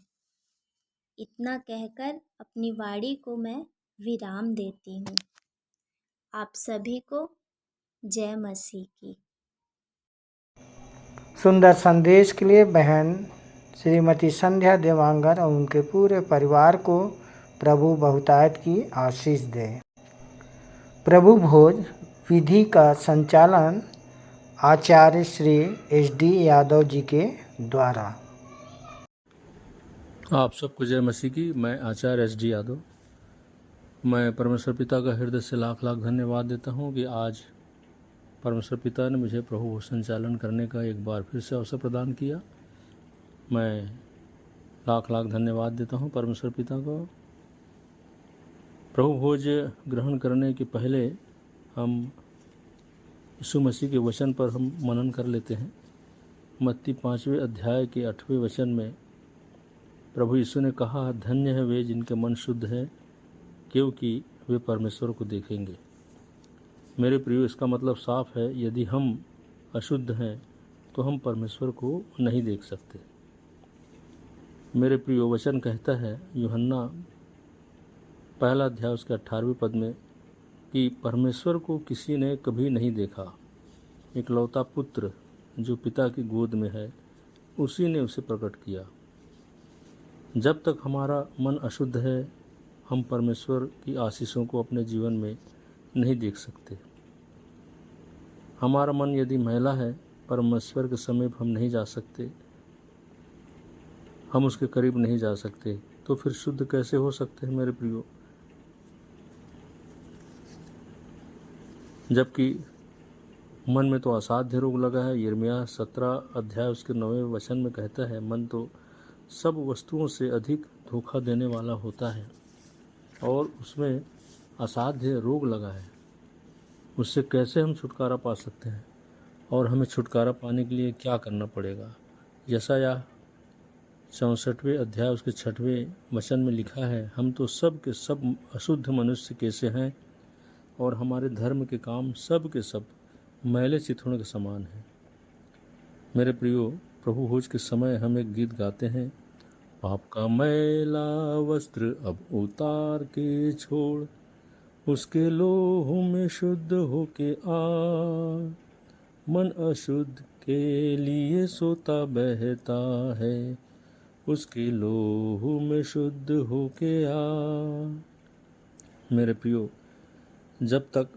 इतना कहकर अपनी वाणी को मैं विराम देती हूँ। आप सभी को जय मसीह की। सुंदर संदेश के लिए बहन श्रीमती संध्या देवांगन और उनके पूरे परिवार को प्रभु बहुतायत की आशीष दे। प्रभु भोज विधि का संचालन आचार्य श्री HD यादव जी के द्वारा। आप सबको जय मसीह की। मैं आचार्य SD यादव। मैं परमेश्वर पिता का हृदय से लाख लाख धन्यवाद देता हूँ कि आज परमेश्वर पिता ने मुझे प्रभु संचालन करने का एक बार फिर से अवसर प्रदान किया। मैं लाख लाख धन्यवाद देता हूँ परमेश्वर पिता को। प्रभु भोज ग्रहण करने के पहले हम यीशु मसीह के वचन पर हम मनन कर लेते हैं। मत्ती 5वें अध्याय के 8वें वचन में प्रभु यीशु ने कहा, धन्य है वे जिनके मन शुद्ध है, क्योंकि वे परमेश्वर को देखेंगे। मेरे प्रियो, इसका मतलब साफ है, यदि हम अशुद्ध हैं तो हम परमेश्वर को नहीं देख सकते। मेरे प्रियो, वचन कहता है यूहन्ना 1 अध्याय उसके 18वें पद में कि परमेश्वर को किसी ने कभी नहीं देखा, इकलौता पुत्र जो पिता की गोद में है उसी ने उसे प्रकट किया। जब तक हमारा मन अशुद्ध है हम परमेश्वर की आशीषों को अपने जीवन में नहीं देख सकते। हमारा मन यदि मैला है, परमेश्वर के समीप हम नहीं जा सकते, हम उसके करीब नहीं जा सकते, तो फिर शुद्ध कैसे हो सकते हैं मेरे प्रियो। जबकि मन में तो असाध्य रोग लगा है। यिर्मयाह 17 अध्याय उसके 9वें वचन में कहता है, मन तो सब वस्तुओं से अधिक धोखा देने वाला होता है और उसमें असाध्य रोग लगा है। उससे कैसे हम छुटकारा पा सकते हैं और हमें छुटकारा पाने के लिए क्या करना पड़ेगा। यशायाह 64वें अध्याय उसके 6वें वचन में लिखा है, हम तो सब के सब अशुद्ध मनुष्य कैसे हैं और हमारे धर्म के काम सब के सब मैले चिथड़ों के समान हैं। मेरे प्रियो, प्रभु भोज के समय हम एक गीत गाते हैं, आपका मैला वस्त्र अब उतार के छोड़, उसके लोह में शुद्ध होके आ, मन अशुद्ध के लिए सोता बहता है, उसके लोह में शुद्ध होके आ। मेरे प्रियो, जब तक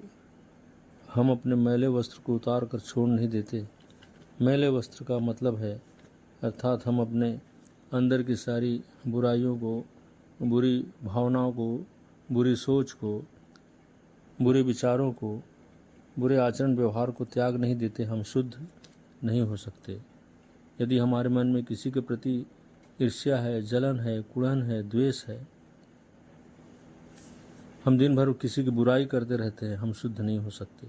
हम अपने मैले वस्त्र को उतार कर छोड़ नहीं देते, मैले वस्त्र का मतलब है अर्थात हम अपने अंदर की सारी बुराइयों को, बुरी भावनाओं को, बुरी सोच को, बुरे विचारों को, बुरे आचरण व्यवहार को त्याग नहीं देते, हम शुद्ध नहीं हो सकते। यदि हमारे मन में किसी के प्रति ईर्ष्या है, जलन है, कुड़न है, द्वेष है, हम दिन भर किसी की बुराई करते रहते हैं, हम शुद्ध नहीं हो सकते।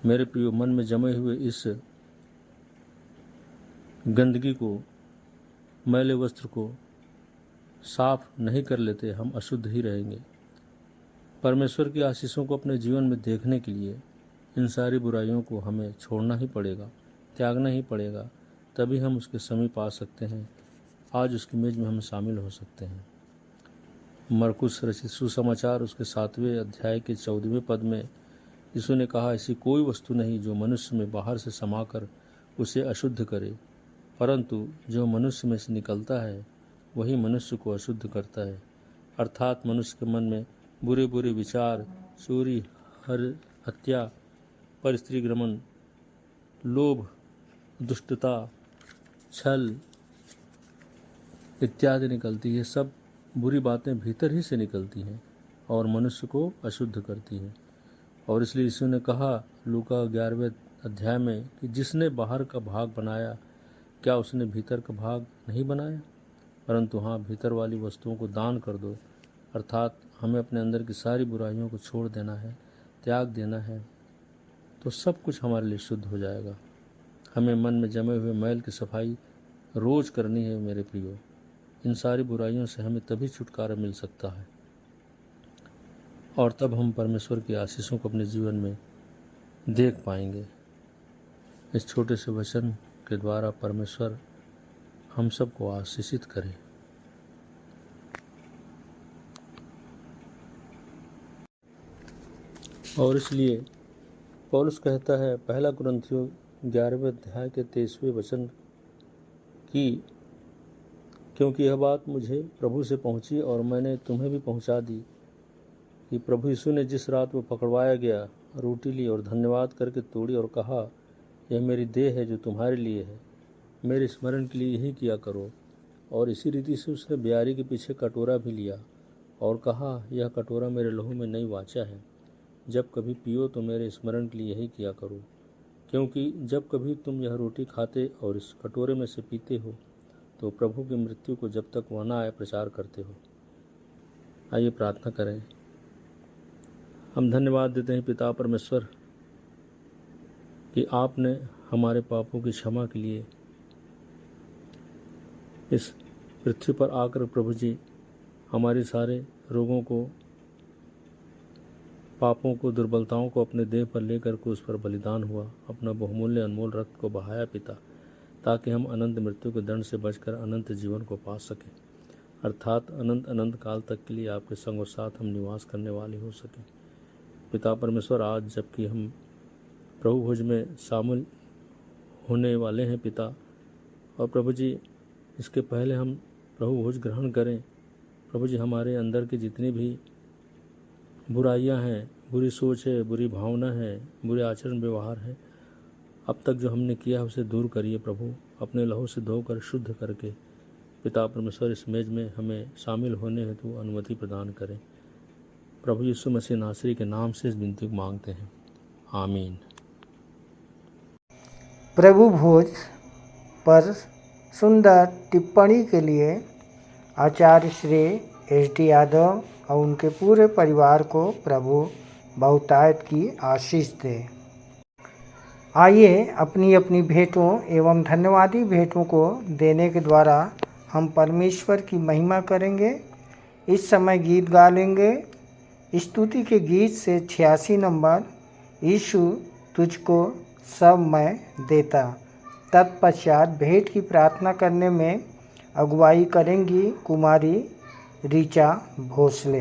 मेरे प्रियो, मन में जमे हुए इस गंदगी को, मैले वस्त्र को साफ नहीं कर लेते, हम अशुद्ध ही रहेंगे। परमेश्वर की आशीषों को अपने जीवन में देखने के लिए इन सारी बुराइयों को हमें छोड़ना ही पड़ेगा, त्यागना ही पड़ेगा, तभी हम उसके समीप आ सकते हैं, आज उसकी मेज में हम शामिल हो सकते हैं। मरकुस रचित सुसमाचार उसके 7वें अध्याय के 14वें पद में यीशु ने कहा, ऐसी कोई वस्तु नहीं जो मनुष्य में बाहर से समाकर उसे अशुद्ध करे, परंतु जो मनुष्य में से निकलता है वही मनुष्य को अशुद्ध करता है। अर्थात मनुष्य के मन में बुरे बुरे विचार, चोरी, हत्या, परस्त्रीग्रमण, लोभ, दुष्टता, छल इत्यादि निकलती है। सब बुरी बातें भीतर ही से निकलती हैं और मनुष्य को अशुद्ध करती हैं। और इसलिए यीशु ने कहा लूका 11वें अध्याय में कि जिसने बाहर का भाग बनाया, क्या उसने भीतर का भाग नहीं बनाया, परंतु हाँ, भीतर वाली वस्तुओं को दान कर दो। अर्थात हमें अपने अंदर की सारी बुराइयों को छोड़ देना है, त्याग देना है, तो सब कुछ हमारे लिए शुद्ध हो जाएगा। हमें मन में जमे हुए मैल की सफाई रोज़ करनी है मेरे प्रियो। इन सारी बुराइयों से हमें तभी छुटकारा मिल सकता है और तब हम परमेश्वर की आशीषों को अपने जीवन में देख पाएंगे। इस छोटे से वचन के द्वारा परमेश्वर हम सबको आशीषित करे। और इसलिए पौलुस कहता है 1 कुरिन्थियों 11वें अध्याय के 23वें वचन की, क्योंकि यह बात मुझे प्रभु से पहुंची और मैंने तुम्हें भी पहुंचा दी कि प्रभु यीशु ने जिस रात वो पकड़वाया गया, रोटी ली और धन्यवाद करके तोड़ी और कहा, यह मेरी देह है जो तुम्हारे लिए है, मेरे स्मरण के लिए यही किया करो। और इसी रीति से उसने ब्यारी के पीछे कटोरा भी लिया और कहा, यह कटोरा मेरे लहू में नई वाचा है, जब कभी पियो तो मेरे स्मरण के लिए यही किया करो। क्योंकि जब कभी तुम यह रोटी खाते और इस कटोरे में से पीते हो तो प्रभु की मृत्यु को जब तक वह न आए प्रचार करते हो। आइए प्रार्थना करें। हम धन्यवाद देते हैं पिता परमेश्वर कि आपने हमारे पापों की क्षमा के लिए इस पृथ्वी पर आकर प्रभु जी हमारे सारे रोगों को, पापों को, दुर्बलताओं को अपने देह पर लेकर के उस पर बलिदान हुआ, अपना बहुमूल्य अनमोल रक्त को बहाया पिता, ताकि हम अनंत मृत्यु के दंड से बचकर अनंत जीवन को पा सकें, अर्थात अनंत अनंत काल तक के लिए आपके संग और साथ हम निवास करने वाले हो सकें। पिता परमेश्वर, आज जबकि हम प्रभु भोज में शामिल होने वाले हैं पिता, और प्रभु जी इसके पहले हम प्रभु भोज ग्रहण करें, प्रभु जी हमारे अंदर की जितनी भी बुराइयां हैं, बुरी सोच है, बुरी भावना है, बुरे आचरण व्यवहार है, अब तक जो हमने किया है उसे दूर करिए प्रभु, अपने लहू से धोकर शुद्ध करके पिता परमेश्वर इस मेज में हमें शामिल होने हेतु अनुमति प्रदान करें। प्रभु यीशु मसीह नासरी के नाम से इस विनती को मांगते हैं, आमीन। प्रभु भोज पर सुंदर टिप्पणी के लिए आचार्य श्री एस.डी. यादव और उनके पूरे परिवार को प्रभु बहुतायत की आशीष दे। आइए अपनी अपनी भेंटों एवं धन्यवादी भेंटों को देने के द्वारा हम परमेश्वर की महिमा करेंगे। इस समय गीत गा लेंगे। स्तुति के गीत से 86 नंबर, यीशु तुझको सब मैं देता। तत्पश्चात भेंट की प्रार्थना करने में अगुवाई करेंगी कुमारी ऋचा भोसले।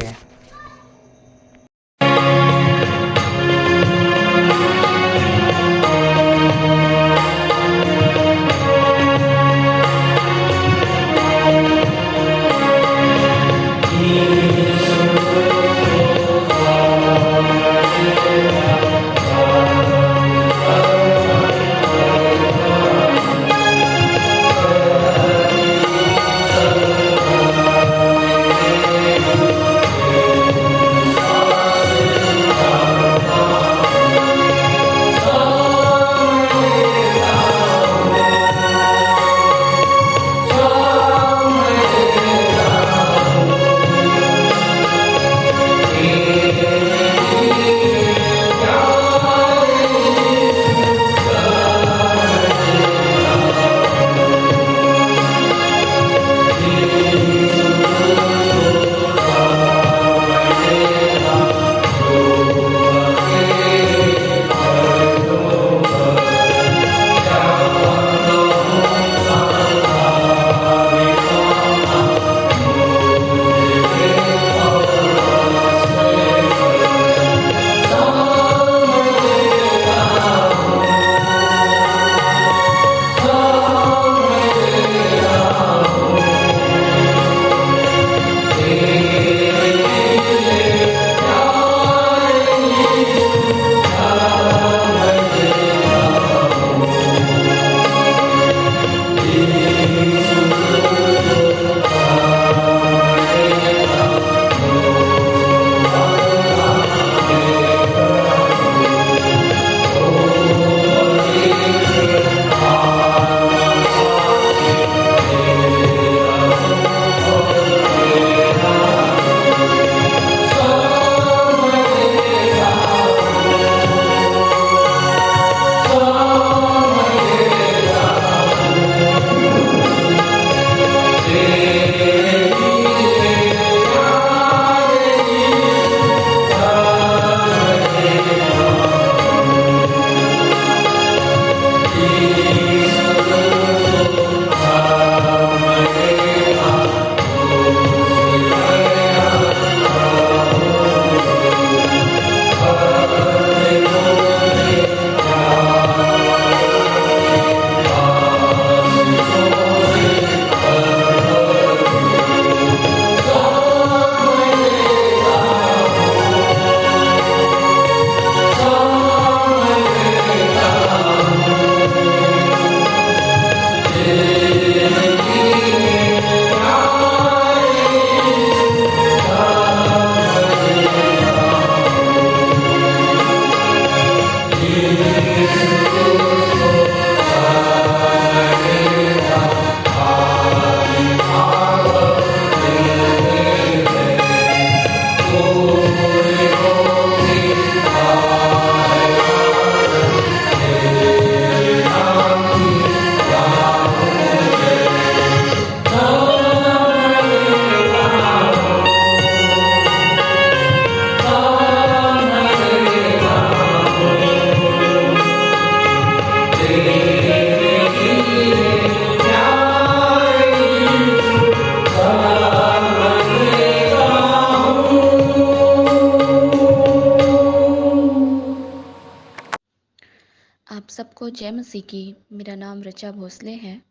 को जय मसीह की। मेरा नाम ऋचा भोसले है।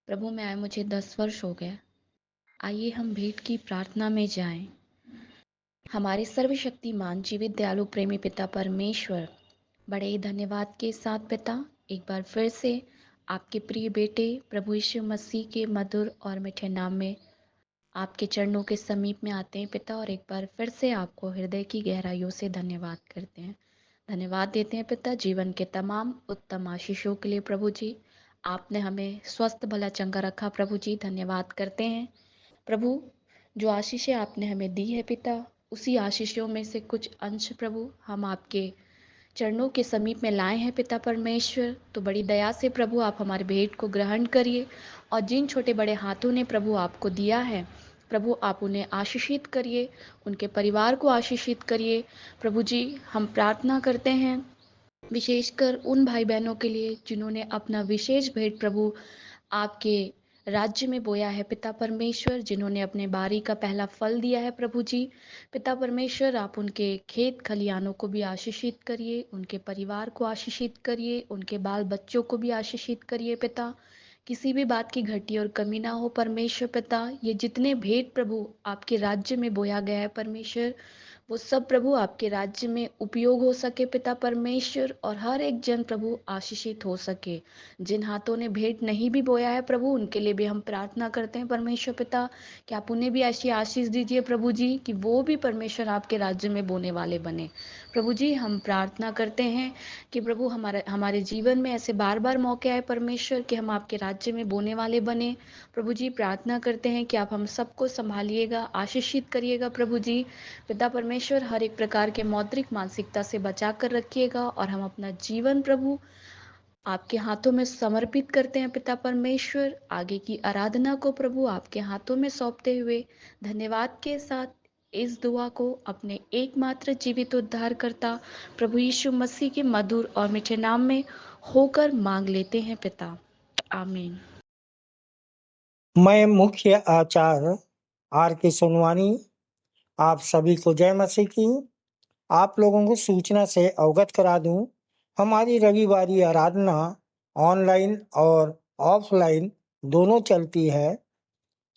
प्रभु में आए मुझे 10 वर्ष हो गए। आइए हम भेंट की प्रार्थना में जाएं। हमारे सर्वशक्तिमान जीवित दयालु प्रेमी पिता परमेश्वर, बड़े ही धन्यवाद के साथ पिता, एक बार फिर से आपके प्रिय बेटे प्रभु यीशु मसीह के मधुर और मीठे नाम में आपके चरणों के समीप में आते हैं पिता, और एक बार फिर से आपको हृदय की गहराइयों से धन्यवाद करते हैं। धन्यवाद देते हैं पिता जीवन के तमाम उत्तम आशीषों के लिए। प्रभु जी, आपने हमें स्वस्थ भला चंगा रखा। प्रभु जी, धन्यवाद करते हैं। प्रभु, जो आशीषें आपने हमें दी है पिता, उसी आशीषों में से कुछ अंश प्रभु हम आपके चरणों के समीप में लाए हैं पिता परमेश्वर। तो बड़ी दया से प्रभु आप हमारे भेंट को ग्रहण करिए, और जिन छोटे बड़े हाथों ने प्रभु आपको दिया है प्रभु, आप उन्हें आशीषित करिए, उनके परिवार को आशीषित करिए। प्रभु जी, हम प्रार्थना करते हैं विशेषकर उन भाई बहनों के लिए जिन्होंने अपना विशेष भेंट प्रभु आपके राज्य में बोया है पिता परमेश्वर, जिन्होंने अपने बारी का पहला फल दिया है। प्रभु जी, पिता परमेश्वर, आप उनके खेत खलियानों को भी आशीषित करिए, उनके परिवार को आशीषित करिए, उनके बाल बच्चों को भी आशीषित करिए पिता। किसी भी बात की घटी और कमी ना हो परमेश्वर पिता। ये जितने भेंट प्रभु आपके राज्य में बोया गया है परमेश्वर, वो सब प्रभु आपके राज्य में उपयोग हो सके पिता परमेश्वर, और हर एक जन प्रभु आशीषित हो सके। जिन हाथों ने भेंट नहीं भी बोया है प्रभु, उनके लिए भी हम प्रार्थना करते हैं परमेश्वर पिता कि आप उन्हें भी ऐसी आशीष दीजिए प्रभु जी, कि वो भी परमेश्वर आपके राज्य में बोने वाले बने। प्रभु जी, हम प्रार्थना करते हैं कि प्रभु हमारे जीवन में ऐसे बार बार मौके आए परमेश्वर कि हम आपके राज्य में बोने वाले बने। प्रभु जी, प्रार्थना करते हैं कि आप हम सबको संभालिएगा, आशीषित करिएगा प्रभु जी। पिता परमेश्वर, हर एक प्रकार के मौद्रिक मानसिकता से बचा कर रखिएगा, और हम अपना जीवन प्रभु आपके हाथों में समर्पित करते हैं पिता परमेश्वर। आगे की आराधना को प्रभु आपके हाथों में सौंपते हुए धन्यवाद के साथ इस दुआ को अपने एकमात्र जीवित उद्धारकर्ता प्रभु यीशु मसीह के मधुर और मीठे नाम में होकर मांग लेते हैं पिता, आमीन। मैं मुख्य आचार्य आर के सोनवानी आप सभी को जय मसीह की। आप लोगों को सूचना से अवगत करा दूं, हमारी रविवारी आराधना ऑनलाइन और ऑफलाइन दोनों चलती है।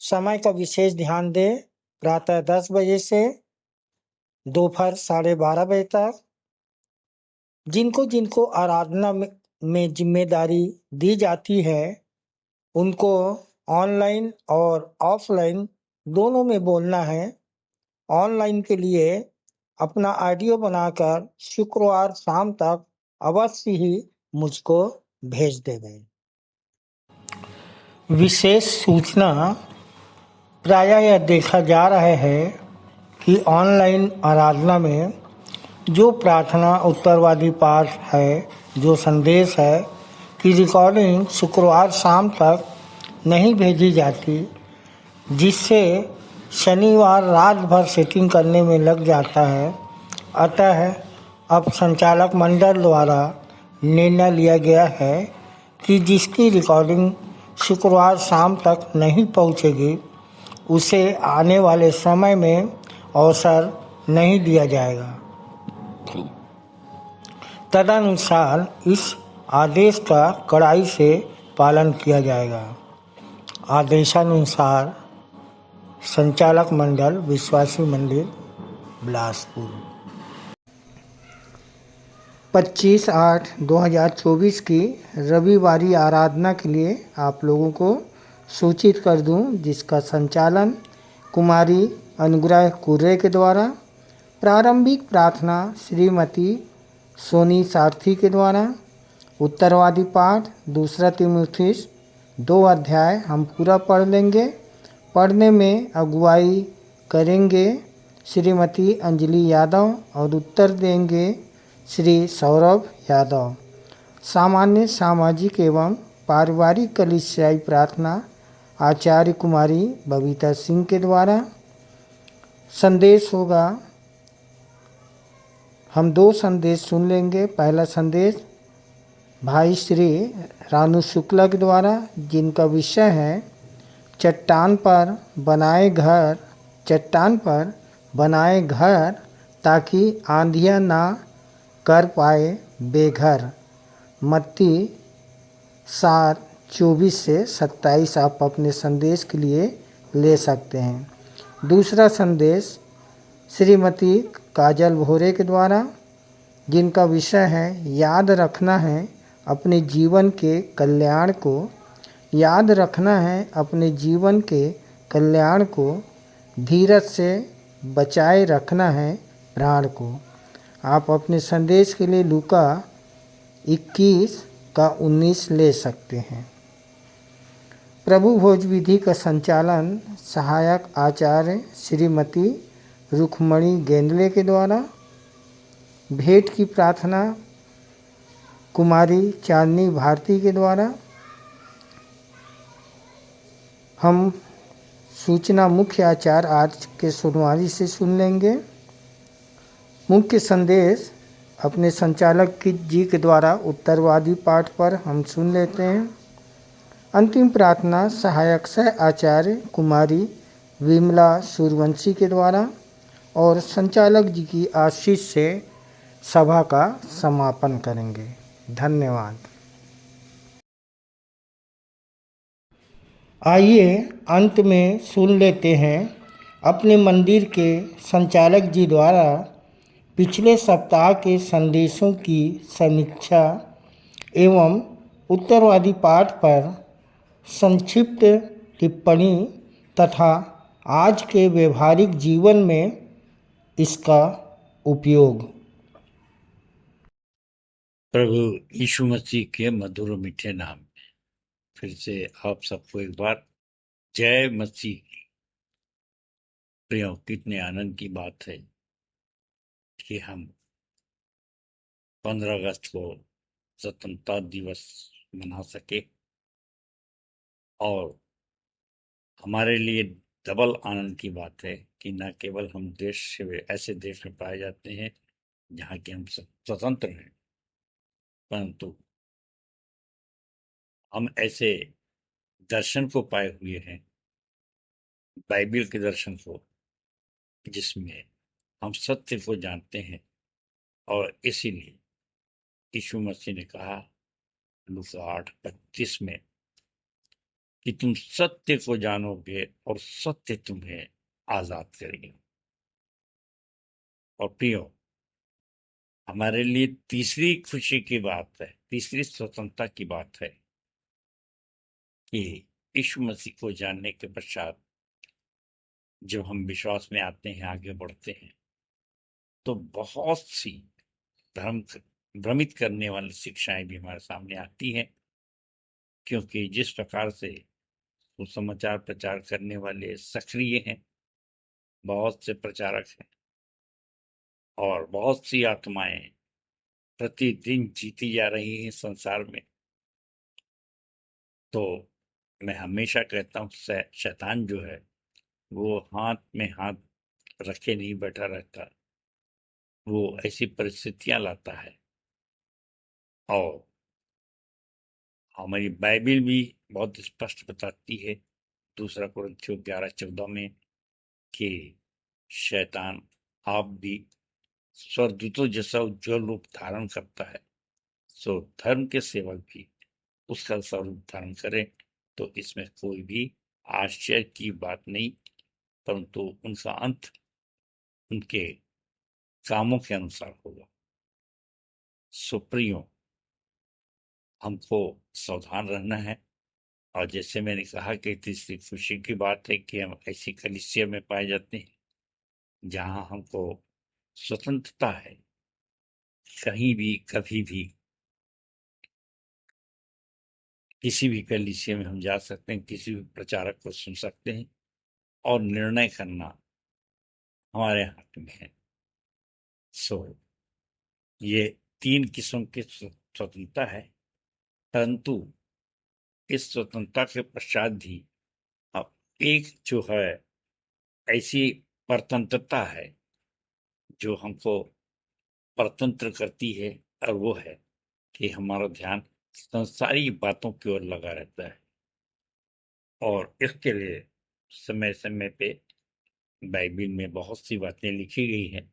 समय का विशेष ध्यान दें, प्रातः 10 बजे से दोपहर 12:30 बजे तक। जिनको जिनको आराधना में जिम्मेदारी दी जाती है, उनको ऑनलाइन और ऑफलाइन दोनों में बोलना है। ऑनलाइन के लिए अपना ऑडियो बनाकर शुक्रवार शाम तक अवश्य ही मुझको भेज देवें। विशेष सूचना, प्रायः यह देखा जा रहा है कि ऑनलाइन आराधना में जो प्रार्थना उत्तरवादी पाठ है, जो संदेश है, की रिकॉर्डिंग शुक्रवार शाम तक नहीं भेजी जाती, जिससे शनिवार रात भर सेटिंग करने में लग जाता है। अतः अब संचालक मंडल द्वारा निर्णय लिया गया है कि जिसकी रिकॉर्डिंग शुक्रवार शाम तक नहीं पहुंचेगी, उसे आने वाले समय में अवसर नहीं दिया जाएगा। तदनुसार इस आदेश का कड़ाई से पालन किया जाएगा। आदेशानुसार संचालक मंडल, विश्वासी मंदिर, बिलासपुर। 25/8/2024 की रविवारी आराधना के लिए आप लोगों को सूचित कर दूं, जिसका संचालन कुमारी अनुग्रह कुर्रे के द्वारा, प्रारंभिक प्रार्थना श्रीमती सोनी सारथी के द्वारा, उत्तरवादी पाठ 2 तीमुथियुस 2 अध्याय हम पूरा पढ़ लेंगे। पढ़ने में अगुवाई करेंगे श्रीमती अंजलि यादव और उत्तर देंगे श्री सौरभ यादव। सामान्य सामाजिक एवं पारिवारिक कलीसियाई प्रार्थना आचार्य कुमारी बबीता सिंह के द्वारा। संदेश होगा, हम 2 संदेश सुन लेंगे। पहला संदेश भाई श्री रानू शुक्ला के द्वारा, जिनका विषय है चट्टान पर बनाए घर ताकि आंधियाँ ना कर पाए बेघर। मत्ती 7:24 से 27 आप अपने संदेश के लिए ले सकते हैं। दूसरा संदेश श्रीमती काजल भोरे के द्वारा, जिनका विषय है याद रखना है अपने जीवन के कल्याण को, याद रखना है अपने जीवन के कल्याण को, धीरज से बचाए रखना है प्राण को। आप अपने संदेश के लिए लूका 21:19 ले सकते हैं। प्रभु भोज विधि का संचालन सहायक आचार्य श्रीमती रुक्मणी गेंदले के द्वारा, भेंट की प्रार्थना कुमारी चांदनी भारती के द्वारा। हम सूचना मुख्य आचार्य आज के सुनवारी से सुन लेंगे। मुख्य संदेश अपने संचालक जी के द्वारा उत्तरवादी पाठ पर हम सुन लेते हैं। अंतिम प्रार्थना सहायक सह आचार्य कुमारी विमला सूर्यवंशी के द्वारा और संचालक जी की आशीष से सभा का समापन करेंगे। धन्यवाद। आइए अंत में सुन लेते हैं अपने मंदिर के संचालक जी द्वारा पिछले सप्ताह के संदेशों की समीक्षा एवं उत्तरवादी पाठ पर संक्षिप्त टिप्पणी तथा आज के व्यवहारिक जीवन में इसका उपयोग। प्रभु यीशु मसीह के मधुर मीठे नाम में फिर से आप सबको एक बार जय मसीह की। प्रियो, कितने आनंद की बात है कि हम 15 अगस्त को स्वतंत्रता दिवस मना सके और हमारे लिए डबल आनंद की बात है कि न केवल हम देश से ऐसे देश में पाए जाते हैं जहाँ के हम स्वतंत्र हैं, परंतु हम ऐसे दर्शन को पाए हुए हैं, बाइबल के दर्शन को, जिसमें हम सत्य को जानते हैं। और इसीलिए यीशु मसीह ने कहा लूका 8:25 में कि तुम सत्य को जानोगे और सत्य तुम्हें आजाद करेगा। और प्रियो, हमारे लिए तीसरी खुशी की बात है, तीसरी स्वतंत्रता की बात है कि यीशु मसीह को जानने के पश्चात जब हम विश्वास में आते हैं, आगे बढ़ते हैं, तो बहुत सी भ्रमित करने वाली शिक्षाएं भी हमारे सामने आती हैं, क्योंकि जिस प्रकार से सुसमाचार प्रचार करने वाले सक्रिय हैं, बहुत से प्रचारक हैं और बहुत सी आत्माएं प्रतिदिन जीती जा रही हैं संसार में, तो मैं हमेशा कहता हूँ शैतान जो है वो हाथ में हाथ रखे नहीं बैठा रहता, वो ऐसी परिस्थितियां लाता है। और हमारी बाइबल भी बहुत स्पष्ट बताती है 2 कुरिन्थियों 11:14 में कि शैतान आप भी स्वर्गदूतों जैसा उज्ज्वल रूप धारण करता है, सो धर्म के सेवक भी उसका स्वरूप धारण करें। तो इसमें कोई भी आश्चर्य की बात नहीं, परंतु उनका अंत उनके कामों के अनुसार होगा। सुप्रियो, हमको सावधान रहना है। और जैसे मैंने कहा कि तीसरी खुशी की बात है कि हम ऐसी कलीसिया में पाए जाते हैं जहां हमको स्वतंत्रता है, कहीं भी कभी भी किसी भी कलीसिया में हम जा सकते हैं, किसी भी प्रचारक को सुन सकते हैं और निर्णय करना हमारे हाथ में है। सो ये 3 किस्म की स्वतंत्रता है, परंतु इस स्वतंत्रता के पश्चात भी अब एक जो है ऐसी परतंत्रता है जो हमको परतंत्र करती है, और वो है कि हमारा ध्यान संसारी बातों की ओर लगा रहता है। और इसके लिए समय समय पे बाइबल में बहुत सी बातें लिखी गई हैं,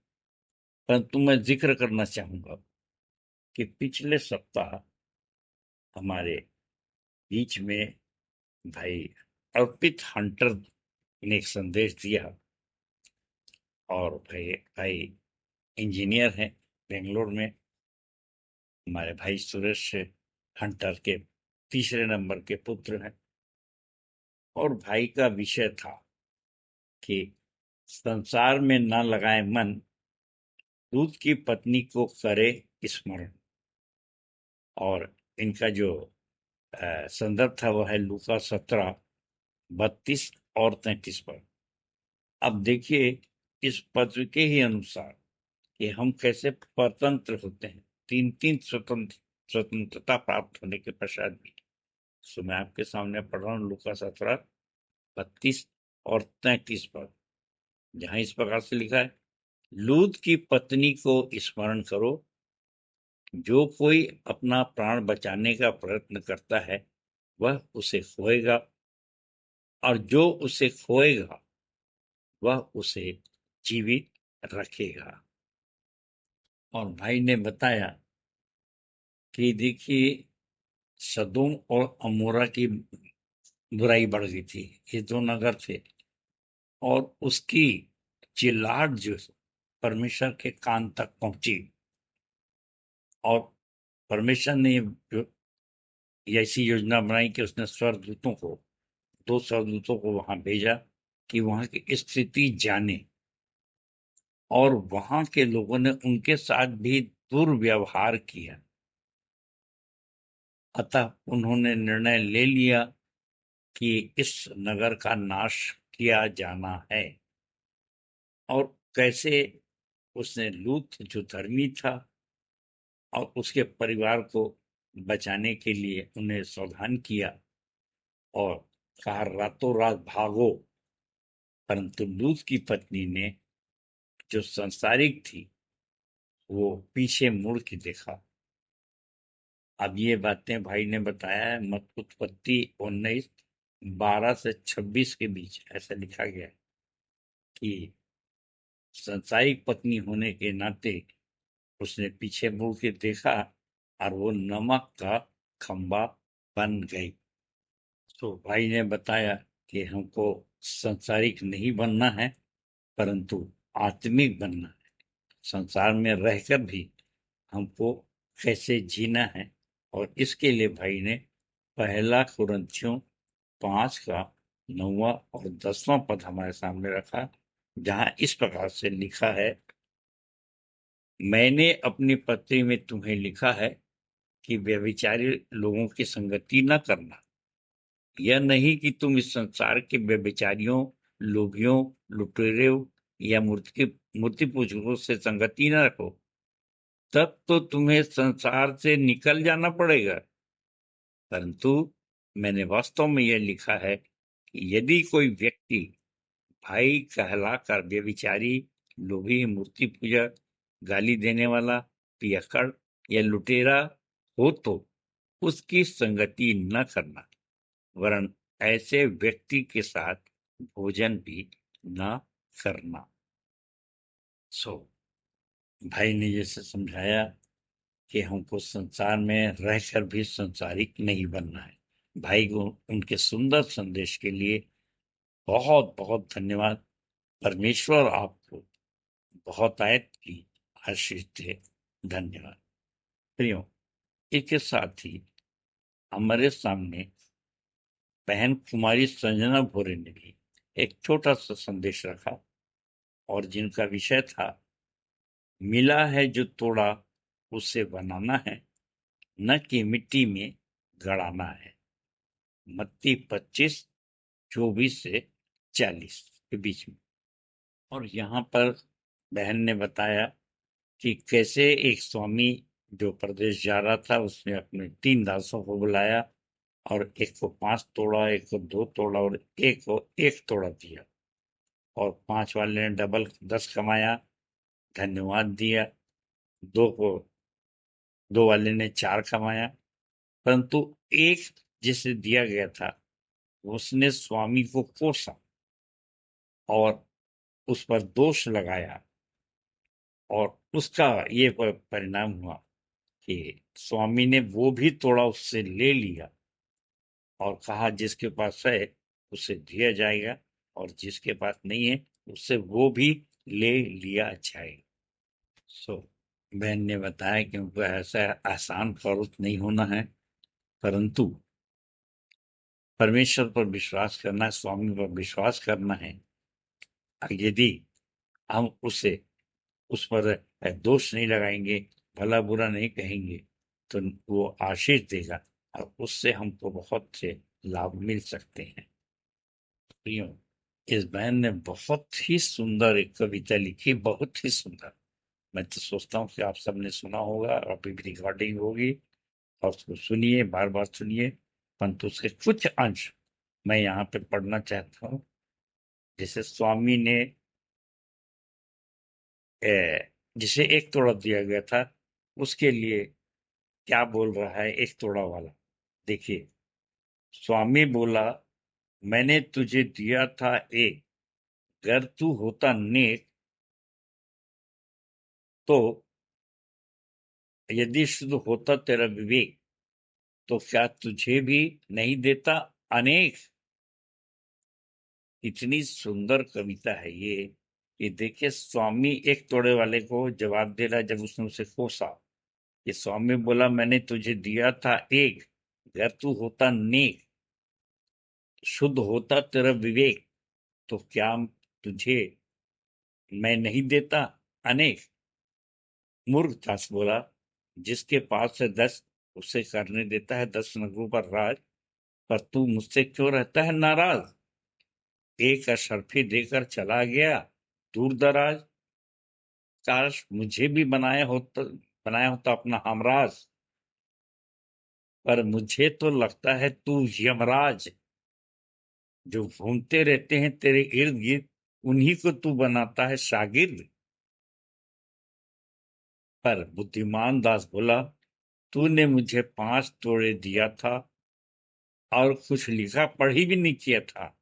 परंतु मैं जिक्र करना चाहूंगा कि पिछले सप्ताह हमारे बीच में भाई अर्पित हंटर ने एक संदेश दिया, और भाई इंजीनियर हैं बेंगलोर में, हमारे भाई सुरेश हंटर के तीसरे नंबर के पुत्र हैं। और भाई का विषय था कि संसार में न लगाए मन, दूध की पत्नी को करे स्मरण। और इनका जो संदर्भ था वो है लूका 17:32 और 33 पर। अब देखिए इस पत्र के ही अनुसार कि हम कैसे परतंत्र होते हैं, तीन स्वतंत्रता प्राप्त होने के पश्चात भी। सो मैं आपके सामने पढ़ रहा हूँ लूका 17:32 और 33 पर, जहां इस प्रकार से लिखा है, लूत की पत्नी को स्मरण करो, जो कोई अपना प्राण बचाने का प्रयत्न करता है वह उसे खोएगा, और जो उसे खोएगा वह उसे जीवित रखेगा। और भाई ने बताया कि देखिए सदोम और अमोरा की बुराई बढ़ गई थी, ये दो नगर थे, और उसकी चिल्लाहट जो परमेश्वर के कान तक पहुंची, और परमेश्वर ने ऐसी योजना बनाई कि उसने स्वर्गदूतों को, 2 स्वर्गदूतों को वहां भेजा कि वहां की स्थिति जाने, और वहां के लोगों ने उनके साथ भी दुर्व्यवहार किया। अतः उन्होंने निर्णय ले लिया कि इस नगर का नाश किया जाना है। और कैसे उसने लूत जो धर्मी था और उसके परिवार को बचाने के लिए उन्हें सावधान किया और कहा रातों रात भागो, परंतु लूत की पत्नी ने जो सांसारिक थी वो पीछे मुड़ के देखा। अब ये बातें भाई ने बताया है मत उत्पत्ति 19:12 से 26 के बीच ऐसा लिखा गया है कि सांसारिक पत्नी होने के नाते उसने पीछे मुड़ के देखा और वो नमक का खंबा बन गई। तो भाई ने बताया कि हमको सांसारिक नहीं बनना है, परंतु आत्मिक बनना है। संसार में रहकर भी हमको कैसे जीना है, और इसके लिए भाई ने पहला कुरिन्थियों 5 का 9वां और 10वां पद हमारे सामने रखा, जहां इस प्रकार से लिखा है, मैंने अपनी पत्री में तुम्हें लिखा है कि व्यभिचारी लोगों की संगति न करना। यह नहीं कि तुम इस संसार के व्यभिचारियों, लोभियों, लुटेरों या मूर्ति पूजकों से संगति न रखो, तब तो तुम्हें संसार से निकल जाना पड़ेगा। परंतु मैंने वास्तव में यह लिखा है कि यदि कोई व्यक्ति भाई कहलाकर व्यभिचारी, लोभी, मूर्ति पूजक, गाली देने वाला, पियक्कड़ या लुटेरा हो तो उसकी संगति न करना, वरन ऐसे व्यक्ति के साथ भोजन भी न करना। भाई ने जैसे समझाया कि हमको संसार में रहकर भी संसारिक नहीं बनना है। भाई को उनके सुंदर संदेश के लिए बहुत बहुत धन्यवाद। परमेश्वर आपको बहुत आयत की आशीष दे। धन्यवाद। प्रियो, इसके साथ ही हमारे सामने बहन कुमारी संजना भोरे ने भी एक छोटा सा संदेश रखा, और जिनका विषय था, मिला है जो तोड़ा उससे बनाना है, न कि मिट्टी में गड़ाना है। मत्ती 25:24 से 40 के बीच में। और यहाँ पर बहन ने बताया कि कैसे एक स्वामी जो प्रदेश जा रहा था उसने अपने 3 दासों को बुलाया, और एक को 5 तोड़ा, एक को 2 तोड़ा और एक को 1 तोड़ा दिया, और 5 वाले ने डबल 10 कमाया, धन्यवाद दिया। 2 वाले ने 4 कमाया, परंतु एक जिसे दिया गया था उसने स्वामी को कोसा और उस पर दोष लगाया, और उसका ये परिणाम हुआ कि स्वामी ने वो भी तोड़ा उससे ले लिया, और कहा जिसके पास है उसे दिया जाएगा और जिसके पास नहीं है उससे वो भी ले लिया जाएगा। सो बहन ने बताया कि उनको ऐसा आसान फर्ज नहीं होना है, परंतु परमेश्वर पर विश्वास करना है, स्वामी पर विश्वास करना है। यदि हम उसे उस पर दोष नहीं लगाएंगे, भला बुरा नहीं कहेंगे, तो वो आशीष देगा और उससे हमको बहुत से लाभ मिल सकते हैं। प्रियो, इस बहन ने बहुत ही सुंदर एक कविता लिखी, बहुत ही सुंदर। मैं तो सोचता हूँ कि आप सबने सुना होगा, अभी भी रिकॉर्डिंग होगी और उसको सुनिए, बार बार सुनिए, परंतु उसके कुछ अंश मैं यहाँ पे पढ़ना चाहता हूँ। जैसे स्वामी ने जिसे एक तोड़ा दिया गया था, उसके लिए क्या बोल रहा है एक तोड़ा वाला, देखिए। स्वामी बोला, मैंने तुझे दिया था एक, अगर तू होता नेक तो, यदि शुद्ध होता तेरा विवेक तो क्या तुझे भी नहीं देता अनेक। इतनी सुंदर कविता है ये देखिए, स्वामी एक तोड़े वाले को जवाब दे रहा है जब उसने उसे कोसा। ये स्वामी बोला, मैंने तुझे दिया था एक, अगर तू होता नेक, शुद्ध होता तेरा विवेक तो क्या तुझे मैं नहीं देता अनेक। मूर्ख दास बोला, जिसके पास है 10 उसे करने देता है 10 नगरों पर राज, पर तू मुझसे क्यों रहता है नाराज। एक अशर्फी देकर चला गया दूर दराज, काश मुझे भी बनाया होता अपना हमराज, पर मुझे तो लगता है तू यमराज। जो घूमते रहते हैं तेरे इर्द गिर्द उन्हीं को तू बनाता है शागिर्द। पर बुद्धिमान दास बोला, तूने मुझे 5 तोड़े दिया था और कुछ लिखा पढ़ी भी नहीं किया था,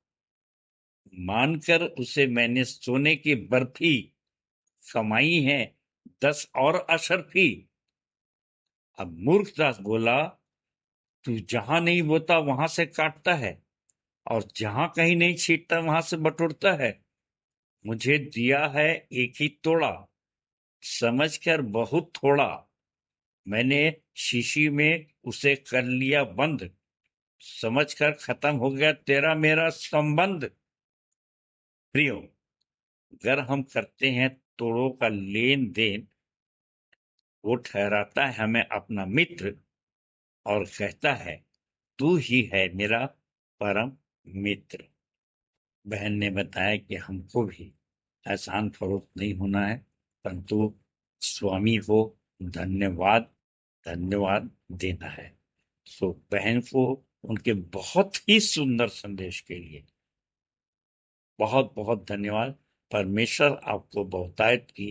मानकर उसे मैंने सोने की बर्फी कमाई है 10 और अशर्फी। अब मूर्खदास बोला, तू जहां नहीं बोता वहां से काटता है और जहां कहीं नहीं छींटता वहां से बटोरता है। मुझे दिया है एक ही तोड़ा, समझकर बहुत थोड़ा, मैंने शीशी में उसे कर लिया बंद, समझकर खत्म हो गया तेरा मेरा संबंध। प्रियो, अगर हम करते हैं तोड़ों का लेन देन, वो ठहराता है हमें अपना मित्र और कहता है तू ही है मेरा परम मित्र। बहन ने बताया कि हमको भी आसान फरोख्त नहीं होना है, परंतु स्वामी को धन्यवाद धन्यवाद देना है। सो बहन को उनके बहुत ही सुंदर संदेश के लिए बहुत बहुत धन्यवाद। परमेश्वर आपको बहुतायत की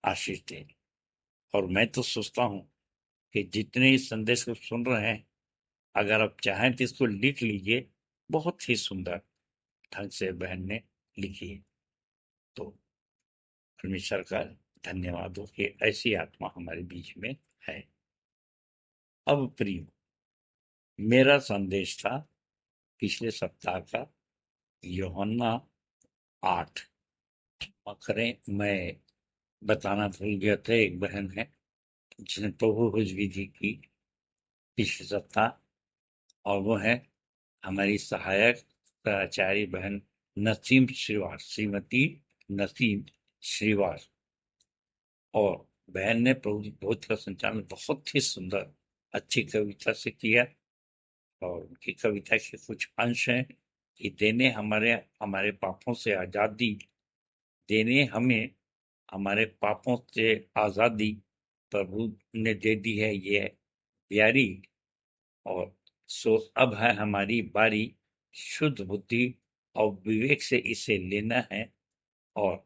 आशीष दे। और मैं तो सोचता हूं कि जितने इस संदेश को सुन रहे हैं, अगर आप चाहें तो इसको लिख लीजिए, बहुत ही सुंदर ढंग से बहन ने लिखी है। तो परमेश्वर का धन्यवाद हो कि ऐसी आत्मा हमारे बीच में है। अब प्रिय, मेरा संदेश था पिछले सप्ताह का यूहन्ना 8 करें। मैं बताना भूल गया था, एक बहन है जिसने प्रभु विधि की पिछले सप्ताह, और वो है हमारी सहायक प्राचार्य बहन नसीम श्रीवास, श्रीमती नसीम श्रीवास। और बहन ने प्रभु भोज का संचालन बहुत ही सुंदर अच्छी कविता से किया। और उनकी कविता के कुछ अंश हैं कि देने हमारे पापों से आजादी, देने हमें हमारे पापों से आजादी प्रभु ने दे दी है ये प्यारी। और सो अब है हमारी बारी, शुद्ध बुद्धि और विवेक से इसे लेना है और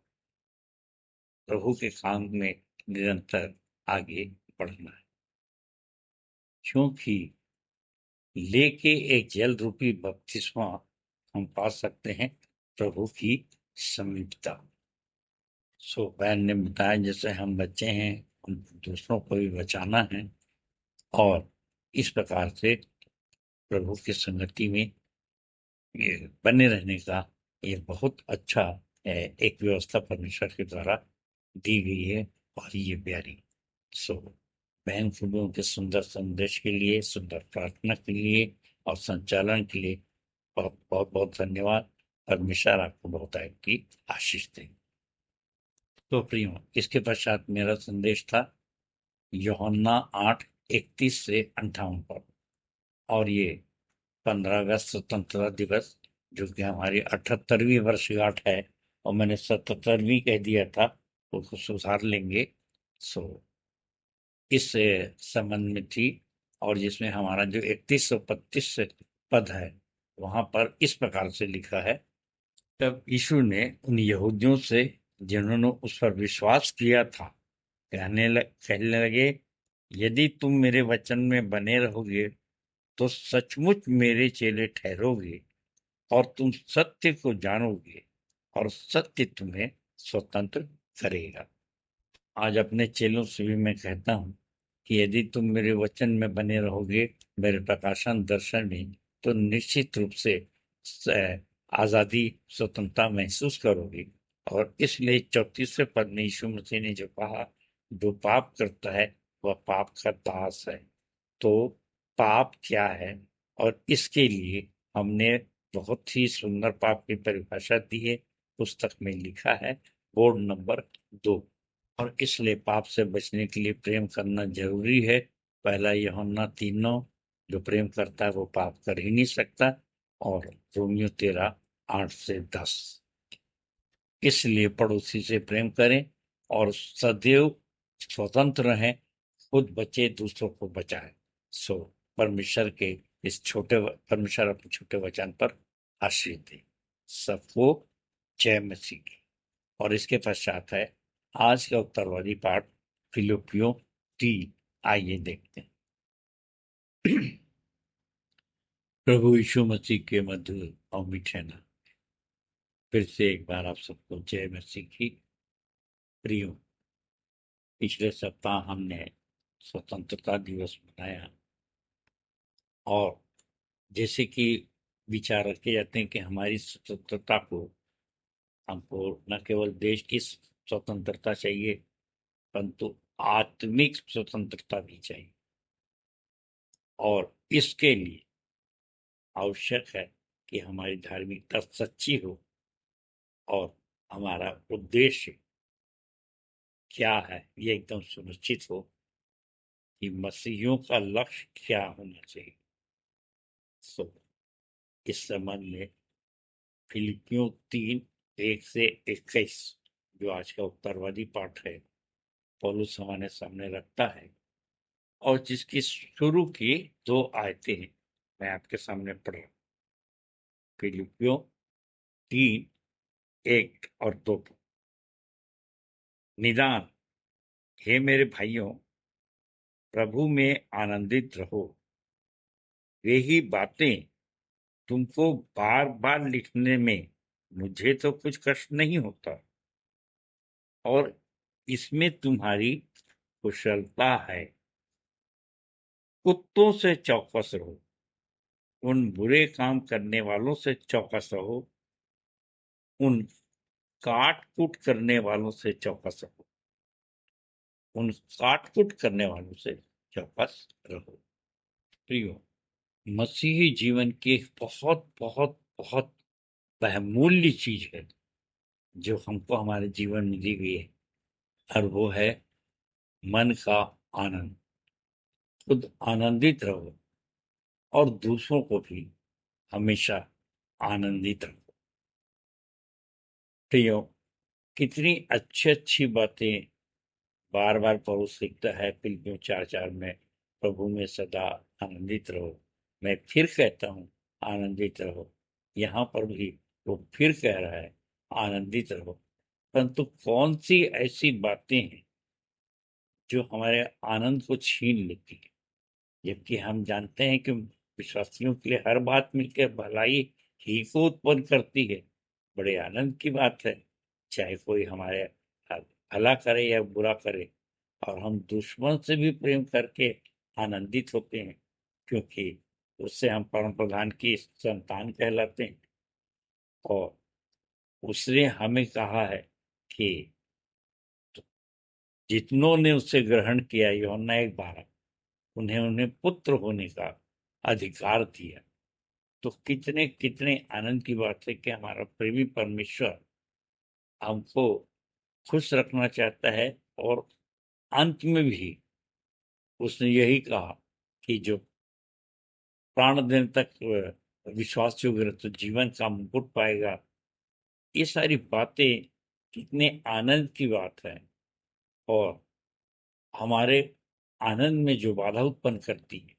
प्रभु के काम में निरंतर आगे बढ़ना है, क्योंकि लेके एक जल रूपी बपतिस्मा हम पा सकते हैं प्रभु की समीपता। सो बहन ने बताया जैसे हम बच्चे हैं, दूसरों को भी बचाना है और इस प्रकार से प्रभु की संगति में ये बने रहने का ये बहुत अच्छा एक व्यवस्था परमेश्वर के द्वारा दी गई है और ये प्यारी। सो बहन फूलों के सुंदर संदेश के लिए, सुंदर प्रार्थना के लिए और संचालन के लिए बहुत बहुत बहुत धन्यवाद। परमेश्वर आपको बहुत आपकी आशीष दे। तो प्रियो, इसके पश्चात मेरा संदेश था यूहन्ना 8:31 से 58 पर, और ये 15 अगस्त स्वतंत्रता दिवस, जो कि हमारी 78वीं वर्षगांठ है, और मैंने 77वीं कह दिया था, उसको सुधार लेंगे। सो इस संबंध में थी, और जिसमें हमारा जो 3135 पद है वहां पर इस प्रकार से लिखा है, तब यीशु ने उन यहूदियों से जिन्होंने उस पर विश्वास किया था कहने लगे, यदि तुम मेरे वचन में बने रहोगे तो सचमुच मेरे चेले ठहरोगे और तुम सत्य को जानोगे और सत्य तुम्हें स्वतंत्र करेगा। आज अपने चेलों से भी मैं कहता हूं कि यदि तुम मेरे वचन में बने रहोगे, मेरे प्रकाशन दर्शन में, तो निश्चित रूप से आजादी, स्वतंत्रता महसूस करोगे। और इसलिए 34वें पद में यीशु मसीह ने जो कहा, जो पाप करता है वह पाप का दास है। तो पाप क्या है, और इसके लिए हमने बहुत ही सुंदर पाप की परिभाषा दी है, पुस्तक में लिखा है, बोर्ड नंबर 2। और इसलिए पाप से बचने के लिए प्रेम करना जरूरी है। पहला यूहन्ना 3:9, जो प्रेम करता है वो पाप कर ही नहीं सकता, और रोमियो 13:8-10। इसलिए पड़ोसी से प्रेम करें और सदैव स्वतंत्र रहें, खुद बचे दूसरों को बचाए। सो परमेश्वर के इस परमेश्वर अपने छोटे वचन पर आशीष दे। सबको जय मसीह की। और इसके पश्चात है आज का उत्तरवादी पाठ फिलिपियों 3। आइए देखते हैं। प्रभु यीशु मसीह के मधुर और मीठे नाम फिर से एक बार आप सबको जय मसीह की। प्रियो, पिछले सप्ताह हमने स्वतंत्रता दिवस मनाया, और जैसे कि विचार रखे जाते हैं कि हमारी स्वतंत्रता को, हमको न केवल देश की स्वतंत्रता चाहिए, परंतु आत्मिक स्वतंत्रता भी चाहिए। और इसके लिए आवश्यक है कि हमारी धार्मिकता सच्ची हो, और हमारा उद्देश्य क्या है ये एकदम सुनिश्चित हो कि मसीहियों का लक्ष्य क्या होना चाहिए। सो इस संबंध में फिलिपियों 3:1-21, जो आज का उत्तरवादी पाठ है, पौलुस हमारे सामने रखता है, और जिसकी शुरू की 2 आयतें मैं आपके सामने पढ़ रहा हूं। फिलिपियों 3:1 और 2। निदान हे मेरे भाइयों, प्रभु में आनंदित रहो। वे ही बातें तुमको बार बार लिखने में मुझे तो कुछ कष्ट नहीं होता, और इसमें तुम्हारी कुशलता है। कुत्तों से चौकस रहो, उन बुरे काम करने वालों से चौकस रहो, उन काट कूट करने वालों से चौकस रहो, उन काट कूट करने वालों से चौकस रहो। प्रियो, मसीही जीवन की बहुत बहुत बहुत बहुमूल्य चीज है जो हमको हमारे जीवन में दी गई है, और वो है मन का आनंद। खुद आनंदित रहो और दूसरों को भी हमेशा आनंदित रखो। प्रियो, कितनी अच्छी अच्छी बातें बार बार पौलुस लिखता है फिलिपियों 4:4 में, प्रभु में सदा आनंदित रहो। मैं फिर कहता हूँ आनंदित रहो। यहाँ पर भी वो फिर कह रहा है आनंदित रहो। परंतु कौन सी ऐसी बातें हैं जो हमारे आनंद को छीन लेती है, जबकि हम जानते हैं कि विश्वासियों के लिए हर बात मिलकर भलाई ही को उत्पन्न करती है। बड़े आनंद की बात है, चाहे कोई हमारे भला करे या बुरा करे, और हम दुश्मन से भी प्रेम करके आनंदित होते हैं, क्योंकि उससे हम परम प्रधान की संतान कहलाते हैं। और उसने हमें कहा है कि जितनों ने उसे ग्रहण किया, यूहन्ना 1:12, उन्हें उन्हें पुत्र होने का अधिकार दिया। तो कितने कितने आनंद की बात है कि हमारा प्रेमी परमेश्वर हमको खुश रखना चाहता है। और अंत में भी उसने यही कहा कि जो प्राण देने तक विश्वास योग्य रहे तो जीवन का मुकुट पाएगा। ये सारी बातें कितने आनंद की बात है, और हमारे आनंद में जो बाधा उत्पन्न करती है,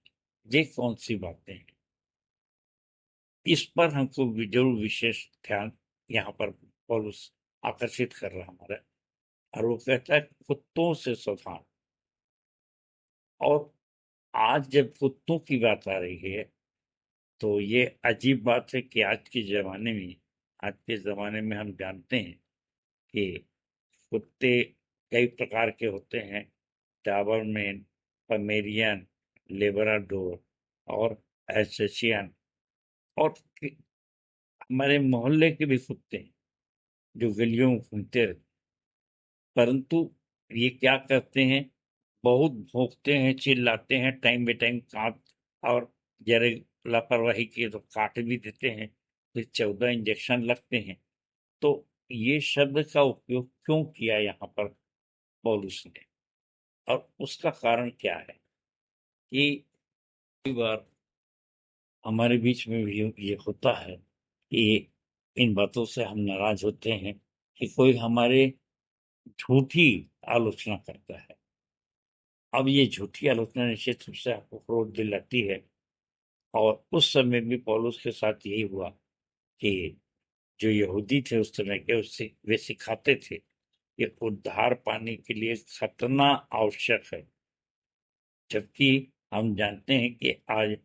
ये कौन सी बातें हैं, इस पर हमको जरूर विशेष ध्यान यहाँ पर पौलुस आकर्षित कर रहा हमारा। और वो कहता है कुत्तों से सावधान। और आज जब कुत्तों की बात आ रही है तो ये अजीब बात है कि आज के ज़माने में हम जानते हैं कि कुत्ते कई प्रकार के होते हैं। डाबरमैन, पमेरियन, लेब्राडोर और एल्सेशियन, और हमारे मोहल्ले के भी कुत्ते हैं जो गलियों में घूमते रहते। परंतु ये क्या करते हैं, बहुत भौंकते हैं, चिल्लाते हैं, टाइम बे टाइम काट, और जरा लापरवाही की तो काट भी देते हैं, फिर 14 इंजेक्शन लगते हैं। तो ये शब्द का उपयोग क्यों किया यहाँ पर पौलुस ने, और उसका कारण क्या है कि कई बार हमारे बीच में भी ये होता है कि इन बातों से हम नाराज होते हैं कि कोई हमारे झूठी आलोचना करता है। अब ये झूठी आलोचना निश्चित रूप से आपको क्रोध दिलाती है। और उस समय भी पौलुस के साथ यही हुआ कि जो यहूदी थे उस समय के, उससे वे सिखाते थे कि उद्धार पाने के लिए खतना आवश्यक है, जबकि हम जानते हैं कि आज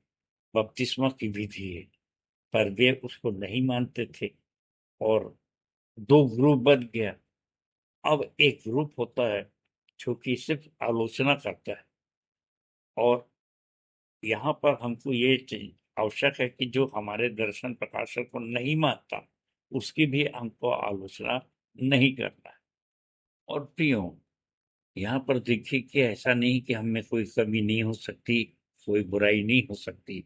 बपतिस्मा की विधि है, पर वे उसको नहीं मानते थे और दो ग्रुप बन गया। अब एक ग्रुप होता है जो कि सिर्फ आलोचना करता है, और यहाँ पर हमको ये आवश्यक है कि जो हमारे दर्शन प्रकाशक को नहीं मानता उसकी भी हमको आलोचना नहीं करना है। और प्रियो, यहाँ पर देखिए कि ऐसा नहीं कि हम में कोई कमी नहीं हो सकती, कोई बुराई नहीं हो सकती,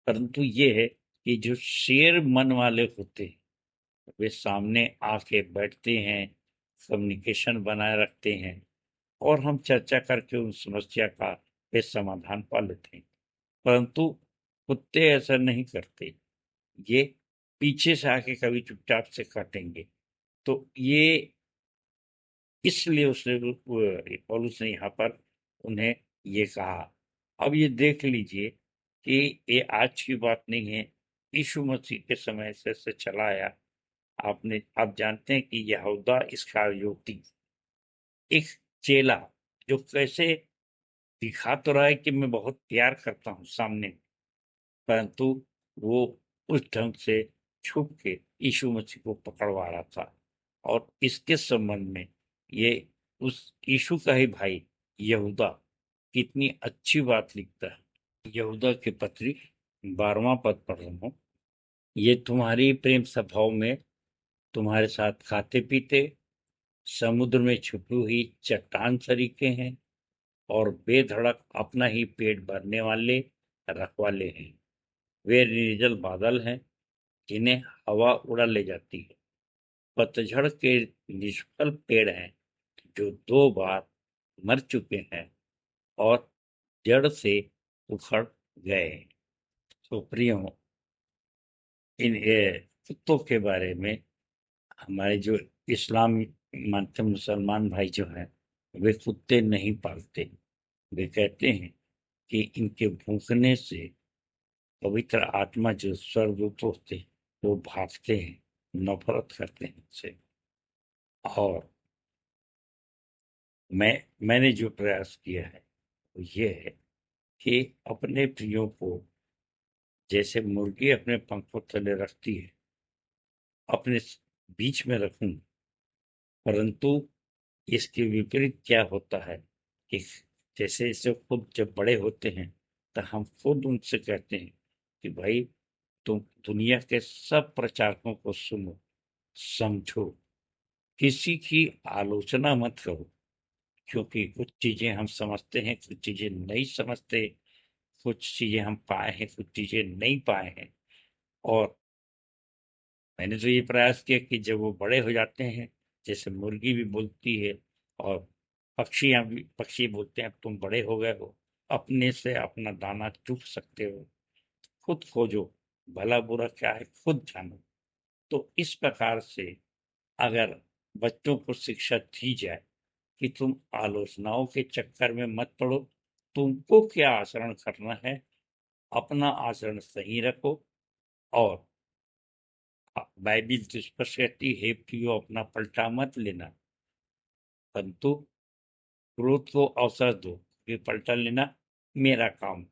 परंतु ये है कि जो शेर मन वाले होते हैं वे सामने आके बैठते हैं, कम्युनिकेशन बनाए रखते हैं, और हम चर्चा करके उन समस्या का वे समाधान पा लेते हैं। परंतु कुत्ते ऐसा नहीं करते, ये पीछे से आके कभी चुपचाप से काटेंगे। तो ये इसलिए उसने पौलुस ने यहाँ पर उन्हें ये कहा। अब ये देख लीजिए कि ये आज की बात नहीं है, यीशु मसीह के समय से चला आया। आप जानते हैं कि यहूदा इस्करियोती एक चेला, जो कैसे दिखा तो रहा है कि मैं बहुत प्यार करता हूँ सामने, परंतु वो उस ढंग से छुप के यीशु मसीह को पकड़वा रहा था। और इसके संबंध में ये उस यीशु का ही भाई यहूदा कितनी अच्छी बात लिखता है। यहूदा की पत्री 12वां पद पढ़ रहा हूँ। ये तुम्हारी प्रेम सभाओं में तुम्हारे साथ खाते पीते समुद्र में छुपी हुई चट्टान सरीखे हैं, और बेधड़क अपना ही पेट भरने वाले रखवाले हैं। वे निर्जल बादल हैं जिन्हें हवा उड़ा ले जाती है, पतझड़ के निष्फल पेड़ हैं जो 2 बार मर चुके हैं और जड़ से उखड़ गए। तो प्रियो, इन कुत्तों के बारे में हमारे जो इस्लाम मानते मुसलमान भाई जो हैं वे कुत्ते नहीं पालते। वे कहते हैं कि इनके भूखने से पवित्र आत्मा जो स्वर्गदूत होते हैं वो भागते हैं, नफरत करते हैं इनसे। और मैंने जो प्रयास किया है वो ये है कि अपने प्रियो को जैसे मुर्गी अपने पंखों तले रखती है अपने बीच में रखूं। परंतु इसके विपरीत क्या होता है कि जैसे जैसे खुद जब बड़े होते हैं तो हम खुद उनसे कहते हैं कि भाई तुम दुनिया के सब प्रचारकों को सुनो, समझो, किसी की आलोचना मत करो, क्योंकि कुछ चीजें हम समझते हैं, कुछ चीजें नहीं समझते, कुछ चीजें हम पाए हैं, कुछ चीजें नहीं पाए हैं। और मैंने तो ये प्रयास किया कि जब वो बड़े हो जाते हैं, जैसे मुर्गी भी बोलती है और पक्षी बोलते हैं, तुम बड़े हो गए हो, अपने से अपना दाना चुग सकते हो, खुद खोजो, भला बुरा क्या है खुद जानो। तो इस प्रकार से अगर बच्चों को शिक्षा दी जाए कि तुम आलोचनाओं के चक्कर में मत पड़ो, तुमको क्या आचरण करना है, अपना आचरण सही रखो, और बाइबिल तो स्पष्ट कहती है, प्रियो अपना पलटा मत लेना, परंतु क्रोध को अवसर दो, कि पलटा लेना मेरा काम।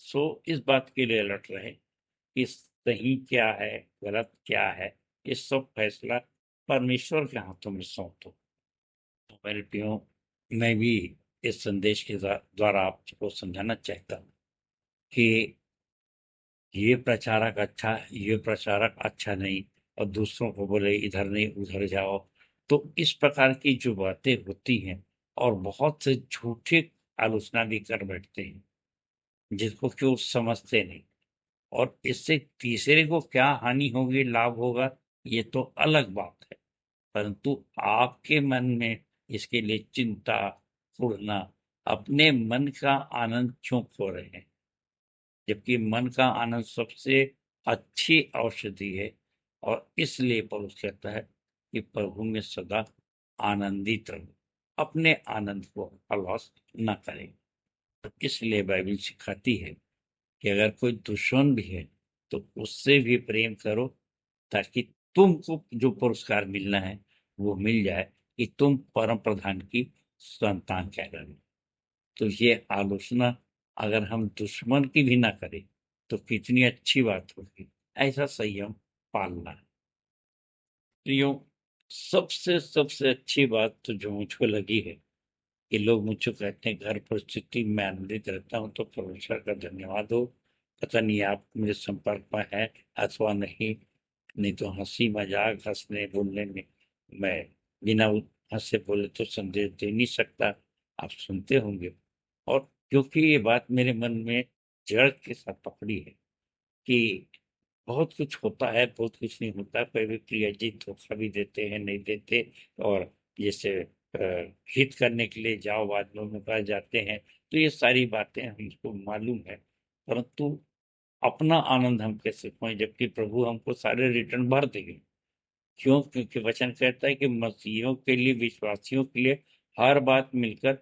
सो इस बात के लिए अलर्ट रहे कि सही क्या है, गलत क्या है, ये सब फैसला परमेश्वर के हाथों में सौंप दो। तो मेरे प्रियो, मैं भी इस संदेश के द्वारा आपको समझाना चाहता हूँ कि ये प्रचारक अच्छा है, ये प्रचारक अच्छा नहीं, और दूसरों को बोले इधर नहीं उधर जाओ। तो इस प्रकार की जो बातें होती हैं, और बहुत से झूठे आलोचना भी कर बैठते हैं, जिसको क्यों समझते नहीं, और इससे तीसरे को क्या हानि होगी, लाभ होगा, ये तो अलग बात है। परंतु आपके मन में इसके लिए चिंता, उड़ना, अपने मन का आनंद क्यों खो रहे हैं, जबकि मन का आनंद सबसे अच्छी औषधि है। और इसलिए पौलुस कहता है कि प्रभु में सदा आनंदित रहो, अपने आनंद को अलॉस न करें। तो इसलिए बाइबल सिखाती है कि अगर कोई दुश्मन भी है तो उससे भी प्रेम करो, ताकि तुमको जो पुरस्कार मिलना है वो मिल जाए, कि तुम परम प्रधान की संतान कहलाओ। तो ये आलोचना अगर हम दुश्मन की भी ना करें तो कितनी अच्छी बात होगी। ऐसा संयम पालना है। प्रियो, सबसे सबसे अच्छी बात तो जो मुझको लगी है कि लोग मुझको कहते हैं घर परिस्थिति में आनंदित रहता हूँ, तो परमेश्वर का धन्यवाद हो। पता नहीं आप मेरे संपर्क में है अथवा नहीं तो हंसी मजाक हंसने बोलने में मैं बिना हंसे बोले तो संदेश दे नहीं सकता, आप सुनते होंगे। और क्योंकि ये बात मेरे मन में जड़ के साथ पकड़ी है कि बहुत कुछ होता है, बहुत कुछ नहीं होता, कोई भी प्रिय जी धोखा भी देते हैं, नहीं देते, और जैसे हित करने के लिए जाओ वादों में पास जाते हैं, तो ये सारी बातें हमको मालूम है। परंतु अपना आनंद हम कैसे खोएं, जबकि प्रभु हमको सारे रिटर्न भर देंगे। क्यों? क्योंकि वचन कहता है कि मसीहियों के लिए, विश्वासियों के लिए हर बात मिलकर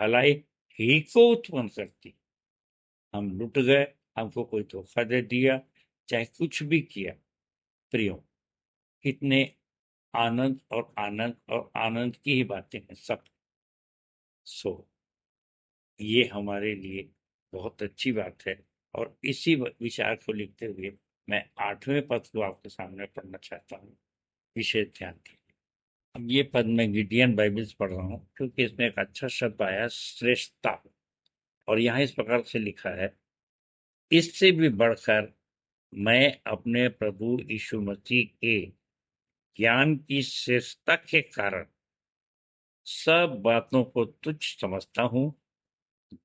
भलाई ही को उत्पन्न करती। हम लुट गए, हमको कोई धोखा दे दिया, चाहे कुछ भी किया, प्रियो, कितने आनंद और आनंद और आनंद की ही बातें हैं सब। सो ये हमारे लिए बहुत अच्छी बात है। और इसी विचार को लिखते हुए मैं 8वें पद को आपके सामने पढ़ना चाहता हूँ, विशेष ध्यान दीजिए। अब ये पद मैं गिडियन बाइबल से पढ़ रहा हूँ, क्योंकि इसमें एक अच्छा शब्द आया, श्रेष्ठता। और यहाँ इस प्रकार से लिखा है, इससे भी बढ़कर मैं अपने प्रभु यीशु मसीह के ज्ञान की श्रेष्ठता के कारण सब बातों को तुच्छ समझता हूँ,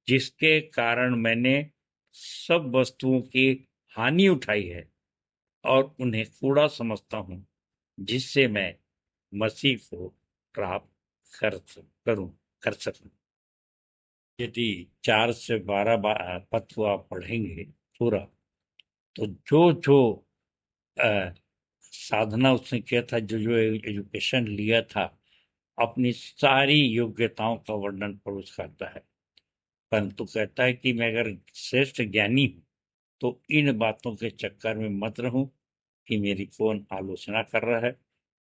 जिसके कारण मैंने सब वस्तुओं की हानि उठाई है और उन्हें कूड़ा समझता हूँ, जिससे मैं मसीह को प्राप्त कर सकूं। यदि 4 से 12 पद को आप पढ़ेंगे पूरा, तो जो जो साधना उसने किया था, जो जो एजुकेशन लिया था, अपनी सारी योग्यताओं का वर्णन परोस करता है। परंतु कहता है कि मैं अगर श्रेष्ठ ज्ञानी हूं तो इन बातों के चक्कर में मत रहूं कि मेरी कौन आलोचना कर रहा है,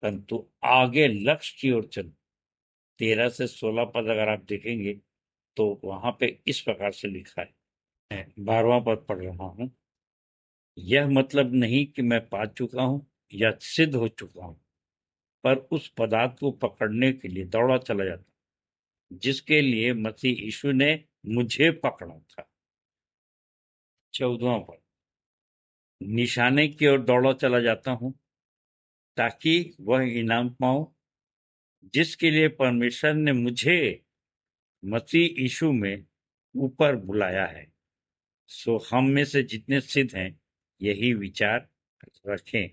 परंतु आगे लक्ष्य की ओर चल। 13 से 16 पद अगर आप देखेंगे तो वहां पे इस प्रकार से लिखा है, मैं 12वां पद पढ़ रहा हूं। यह मतलब नहीं कि मैं पा चुका हूं या सिद्ध हो चुका हूं, पर उस पदार्थ को पकड़ने के लिए दौड़ा चला जाता, जिसके लिए मसीह यीशु ने मुझे पकड़ा था। 14वां पद, निशाने की ओर दौड़ा चला जाता हूं ताकि वह इनाम पाऊं जिसके लिए परमेश्वर ने मुझे मसीह यीशु में ऊपर बुलाया है। सो हम में से जितने सिद्ध हैं यही विचार रखें,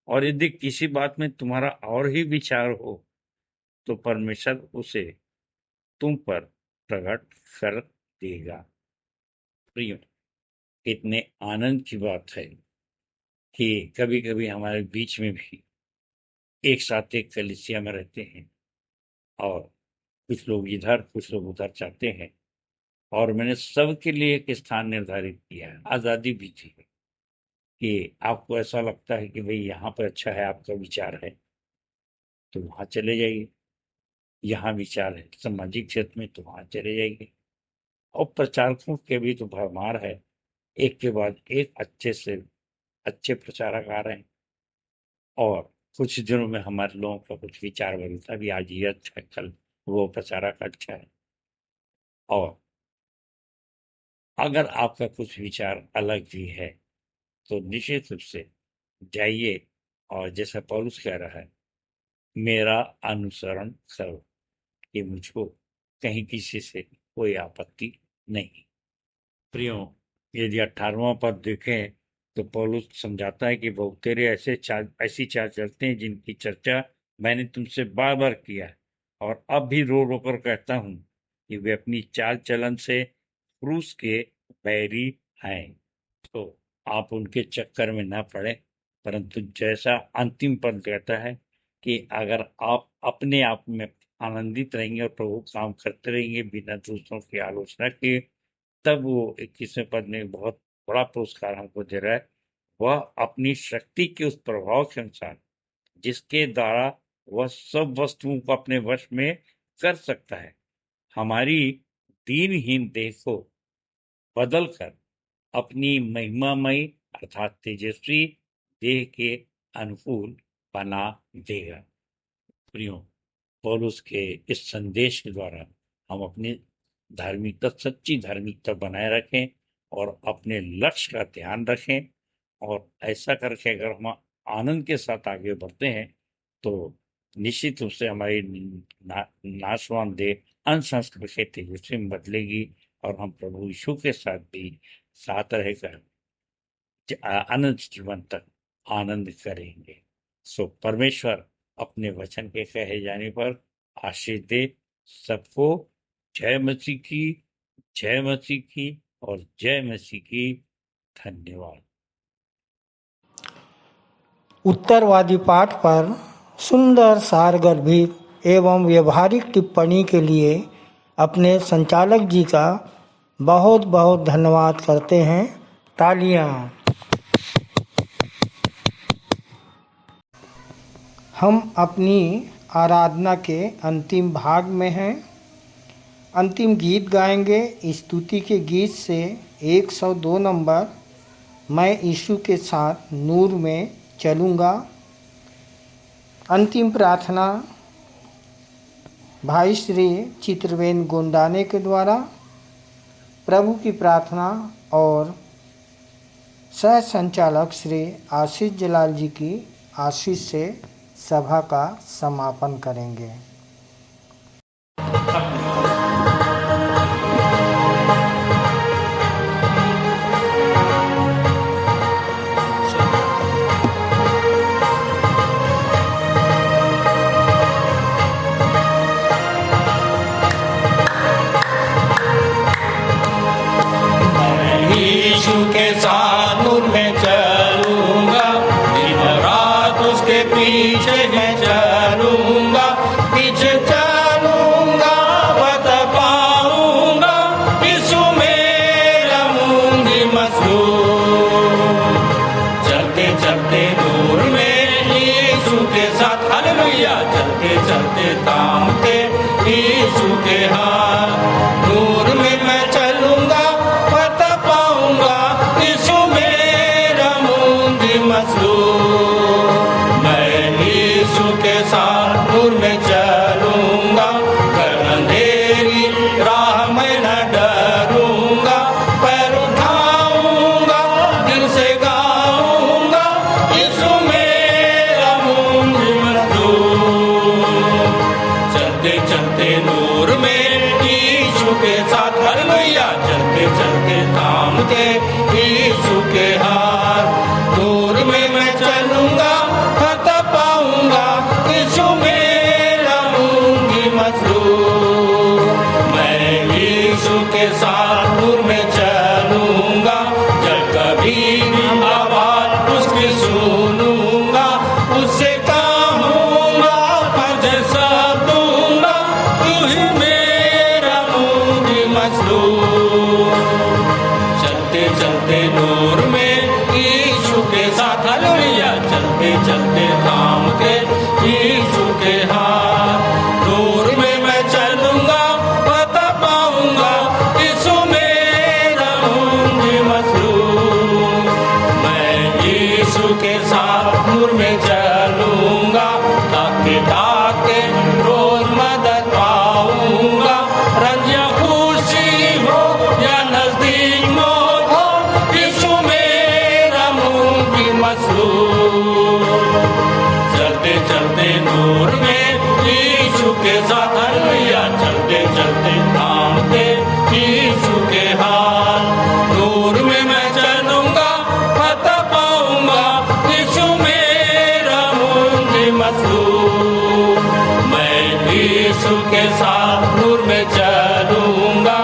और यदि किसी बात में तुम्हारा और ही विचार हो तो परमेश्वर उसे तुम पर प्रकट कर देगा। प्रिय, इतने आनंद की बात है कि कभी कभी हमारे बीच में भी एक साथ एक कलीसिया में रहते हैं और कुछ लोग इधर कुछ लोग उधर चाहते हैं, और मैंने सबके लिए एक स्थान निर्धारित किया है। आज़ादी भी थी कि आपको ऐसा लगता है कि भाई यहाँ पर अच्छा है, आपका विचार है तो वहाँ चले जाइए, यहाँ विचार है सामाजिक क्षेत्र में तो वहाँ चले जाइए। और प्रचारकों के भी तो भरमार है, एक के बाद एक अच्छे से अच्छे प्रचारक आ रहे हैं, और कुछ दिनों में हमारे लोगों का कुछ विचार बदलता भी, आज ये अच्छा है कल वो प्रचारक अच्छा है। और अगर आपका कुछ विचार अलग भी है तो निश्चित रूप से जाइए, और जैसा पौलुस कह रहा है, मेरा अनुसरण करो, कि मुझको कहीं किसी से कोई आपत्ति नहीं। प्रियो, यदि 18वां पद देखें तो पौलुस समझाता है कि बहुतेरे ऐसी चाल चलते हैं जिनकी चर्चा मैंने तुमसे बार बार किया है, और अब भी रो रो कर कहता हूं कि वे अपनी चाल चलन से क्रूस के बैरी हैं। तो आप उनके चक्कर में ना पड़े, परंतु जैसा अंतिम पद कहता है कि अगर आप अपने आप में आनंदित रहेंगे और प्रभु काम करते रहेंगे बिना दूसरों की आलोचना के, तब वो 21वें पद में बहुत बड़ा पुरस्कार हमको दे रहा है। वह अपनी शक्ति के उस प्रभाव के अनुसार जिसके द्वारा वह सब वस्तुओं को अपने वश में कर सकता है, हमारी दीनहीन देह को बदलकर अपनी महिमामयी अर्थात तेजस्वी देह के अनुकूल बना देगा। प्रियो, पौलुस के इस संदेश के द्वारा हम अपनी धार्मिकता, सच्ची धार्मिकता बनाए रखें और अपने लक्ष्य का ध्यान रखें, और ऐसा करके अगर हम आनंद के साथ आगे बढ़ते हैं तो निश्चित रूप से हमारी नाशवान देह अनसंस्कृत के तेजस्वी में बदलेगी, और हम प्रभु यीशु के साथ भी साथ रहकर अनंत जीवन तक आनंद करेंगे। सो परमेश्वर अपने वचन के कहे जाने पर आशीष दे सबको। जय मसीह की, जय मसीह की और जय मसीह की। धन्यवाद। उत्तरवादी पाठ पर सुंदर सारगर्भित एवं व्यवहारिक टिप्पणी के लिए अपने संचालक जी का बहुत बहुत धन्यवाद करते हैं। तालियां। हम अपनी आराधना के अंतिम भाग में हैं। अंतिम गीत गाएंगे स्तुति के गीत से 102 नंबर, मैं यीशु के साथ नूर में चलूँगा। अंतिम प्रार्थना भाई श्री चित्रवेन गोंडाने के द्वारा। प्रभु की प्रार्थना और सह संचालक श्री आशीष जलाल जी की आशीष से सभा का समापन करेंगे। यीशु के साथ नूर में चलूंगा, दिन रात उसके पीछे मैं चलूंगा, पीछे चलूंगा बता पाऊंगा, यीशु मेरा मुंगी मसलूम। चलते चलते नूर में यीशु के साथ, हालेलुया, चलते चलते थामते यीशु के हाथ, नूर में मैं चलूंगा मैं यीशु के साथ नूर में चलूंगा, कर अंधेरी राह में न डरूंगा, पैर उठाऊंगा दिल से गाऊंगा। के साथ हालेलुया चलते चलते थामते यीशु के हाथ दूर में मैं चलूंगा फतह पाऊंगा यीशु में रहूंगी मसरूर मैं यीशु के साथ दूर में चलूंगा जब कभी आवाज उसकी सुनूंगा उससे कहूंगा फर्ज सब दूंगा तू ही मेरा मुंगी मसरूर चलते चलते नूर में यीशु के साथ हालेलुया चलते चलते थामते यीशु के हाथ नूर में मैं चलूंगा फतह पाऊंगा यीशु में रहूंगी मसरूर मैं यीशु के साथ नूर में चलूंगा ताकि ताकि रोज मदद पाऊंगा रंजिया खुशी हो या नजदीक मौत हो यीशु में रहूंगी मसरूर चलते चलते नूर में यीशु के साथ हालेलुया चलते चलते थामते यीशु के हाथ नूर में मैं चलूंगा फतह पाऊंगा यीशु में रहूंगी मसरूर मैं यीशु के साथ नूर में चलूंगा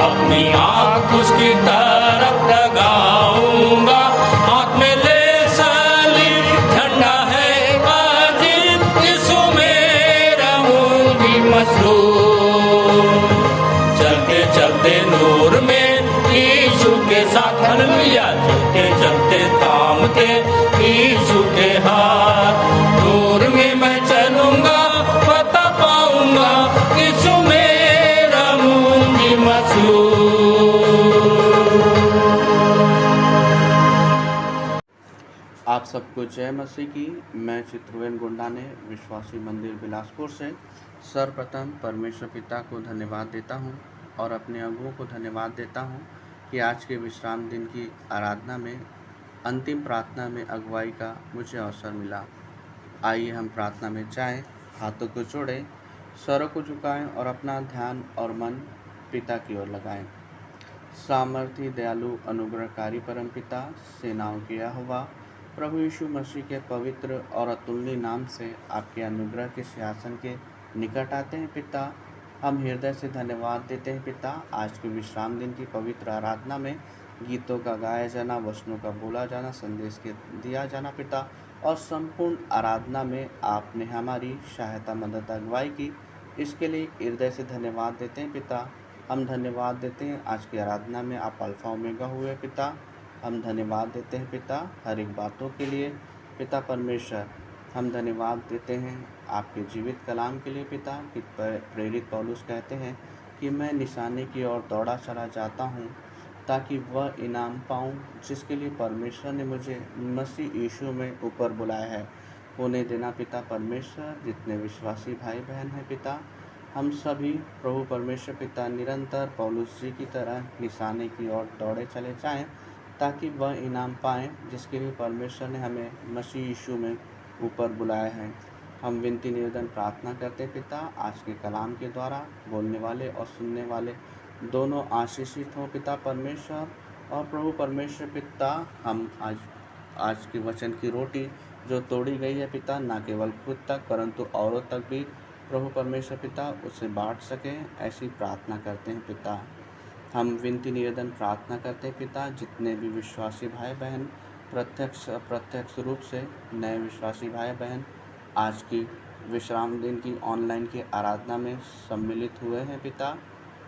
अपनी आंख उसकी तरफ लगाऊंगा हाथ में ले सलीब झंडा है बाजी यीशु में रहूंगी मसरूर चलते चलते नूर में यीशु के साथ हालेलुया चलते चलते थामते यीशु के हाथ नूर में मैं चलूंगा फतह पाऊंगा यीशु में रहूंगी मसरूर आप सबको जय मसीह की। मैं चित्रवेन गुंडा ने विश्वासी मंदिर बिलासपुर से सर्वप्रथम परमेश्वर पिता को धन्यवाद देता हूं और अपने अगुओं को धन्यवाद देता हूं कि आज के विश्राम दिन की आराधना में अंतिम प्रार्थना में अगुवाई का मुझे अवसर मिला। आइए हम प्रार्थना में जाएं, हाथों को जोड़ें, स्वरों को झुकाएं और अपना ध्यान और मन पिता की ओर लगाएं। सामर्थी दयालु अनुग्रहकारी परमपिता सेनाओं के यहोवा प्रभु यीशु मसीह के पवित्र और अतुलनीय नाम से आपके अनुग्रह के सिंहासन के निकट आते हैं पिता। हम हृदय से धन्यवाद देते हैं पिता। आज के विश्राम दिन की पवित्र आराधना में गीतों का गाया जाना, वचनों का बोला जाना, संदेश के दिया जाना पिता, और संपूर्ण आराधना में आपने हमारी सहायता मदद अगुवाई की, इसके लिए हृदय से धन्यवाद देते हैं पिता। हम धन्यवाद देते हैं आज की आराधना में आप अल्फा ओमेगा हुए पिता। हम धन्यवाद देते हैं पिता हर एक बातों के लिए पिता परमेश्वर। हम धन्यवाद देते हैं आपके जीवित कलाम के लिए पिता कि प्रेरित पौलुस कहते हैं कि मैं निशाने की ओर दौड़ा चला जाता हूँ ताकि वह इनाम पाऊँ जिसके लिए परमेश्वर ने मुझे मसीह यीशु में ऊपर बुलाया है। होने देना पिता परमेश्वर। जितने विश्वासी भाई बहन हैं पिता, हम सभी प्रभु परमेश्वर पिता निरंतर पौलुस जी की तरह निशाने की ओर दौड़े चले जाएं ताकि वह इनाम पाएं जिसके लिए परमेश्वर ने हमें मसीह यीशु में ऊपर बुलाया है। हम विनती निवेदन प्रार्थना करते पिता, आज के कलाम के द्वारा बोलने वाले और सुनने वाले दोनों आशीषित हों पिता परमेश्वर। और प्रभु परमेश्वर पिता, हम आज के वचन की रोटी जो तोड़ी गई है पिता, ना केवल खुद तक परंतु औरों तक भी प्रभु परमेश्वर पिता उसे बांट सकें, ऐसी प्रार्थना करते हैं पिता। हम विनती निवेदन प्रार्थना करते हैं पिता, जितने भी विश्वासी भाई बहन प्रत्यक्ष अप्रत्यक्ष रूप से नए विश्वासी भाई बहन आज की विश्राम दिन की ऑनलाइन की आराधना में सम्मिलित हुए हैं पिता,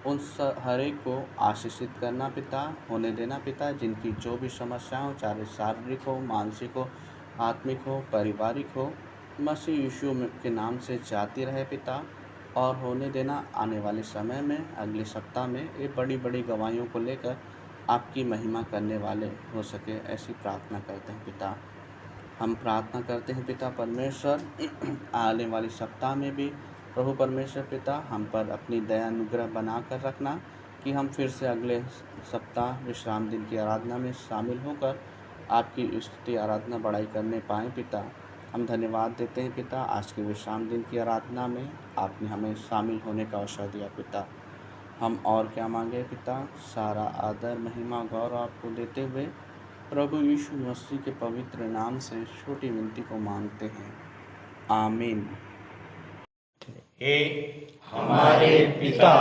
उन हर एक को आशीषित करना पिता, होने देना पिता। जिनकी जो भी समस्या हो, चाहे शारीरिक हो, मानसिक हो, आत्मिक हो, पारिवारिक हो, मसीह यीशु के नाम से जाती रहे पिता। और होने देना आने वाले समय में, अगले सप्ताह में ये बड़ी बड़ी गवाहियों को लेकर आपकी महिमा करने वाले हो सके, ऐसी प्रार्थना करते हैं पिता। हम प्रार्थना करते हैं पिता परमेश्वर, आने वाले सप्ताह में भी प्रभु परमेश्वर पिता हम पर अपनी दया अनुग्रह बना कर रखना कि हम फिर से अगले सप्ताह विश्राम दिन की आराधना में शामिल होकर आपकी स्तुति आराधना बढ़ाई करने पाएँ पिता। हम धन्यवाद देते हैं पिता, आज के विश्राम दिन की आराधना में आपने हमें शामिल होने का अवसर दिया पिता। हम और क्या मांगे पिता, सारा आदर महिमा गौरव आपको देते हुए प्रभु यीशु मसीह के पवित्र नाम से छोटी विनती को मांगते हैं, आमीन। हे हमारे पिता,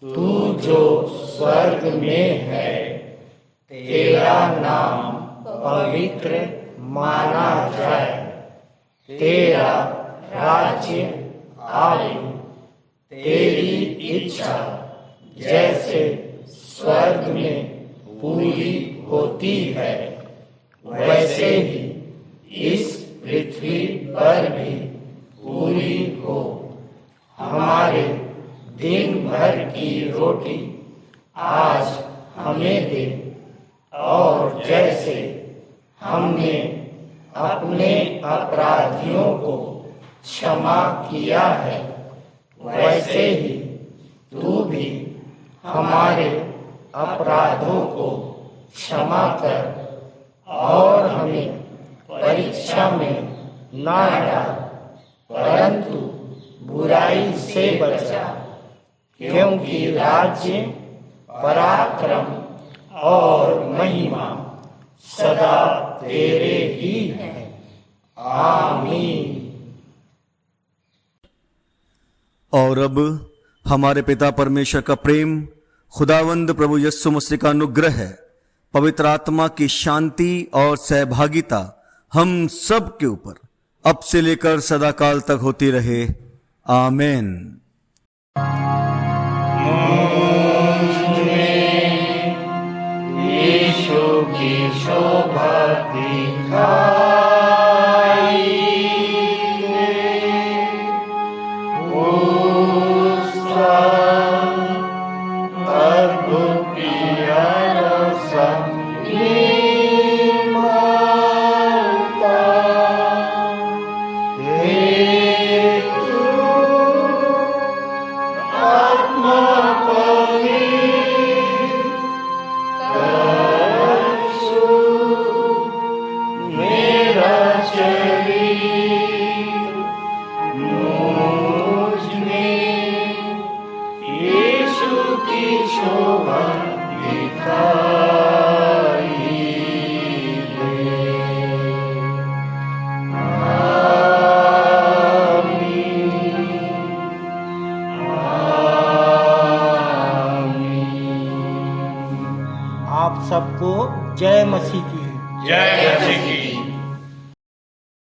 तू जो स्वर्ग में है, तेरा नाम पवित्र माना जाए, तेरा राज्य आए, तेरी इच्छा जैसे स्वर्ग में पूरी होती है, वैसे ही इस पृथ्वी पर भी पूरी हो। हमारे दिन भर की रोटी आज हमें दे, और जैसे हमने अपने अपराधियों को क्षमा किया है, वैसे ही तू भी हमारे अपराधों को क्षमा कर, और हमें परीक्षा में ना डाल, परंतु बुराई से बचा, क्योंकि राज्य, पराक्रम और महिमा सदा तेरे ही है, आमीन। और अब हमारे पिता परमेश्वर का प्रेम, खुदावंद प्रभु यीशु मसीह का अनुग्रह, पवित्र आत्मा की शांति और सहभागिता हम सब के ऊपर अब से लेकर सदा काल तक होती रहे, आमीन। यीशु की शोभा दिखाई उसका अद्भुत प्यारा संगीत आप सबको जय मसीह की। जय मसीह की।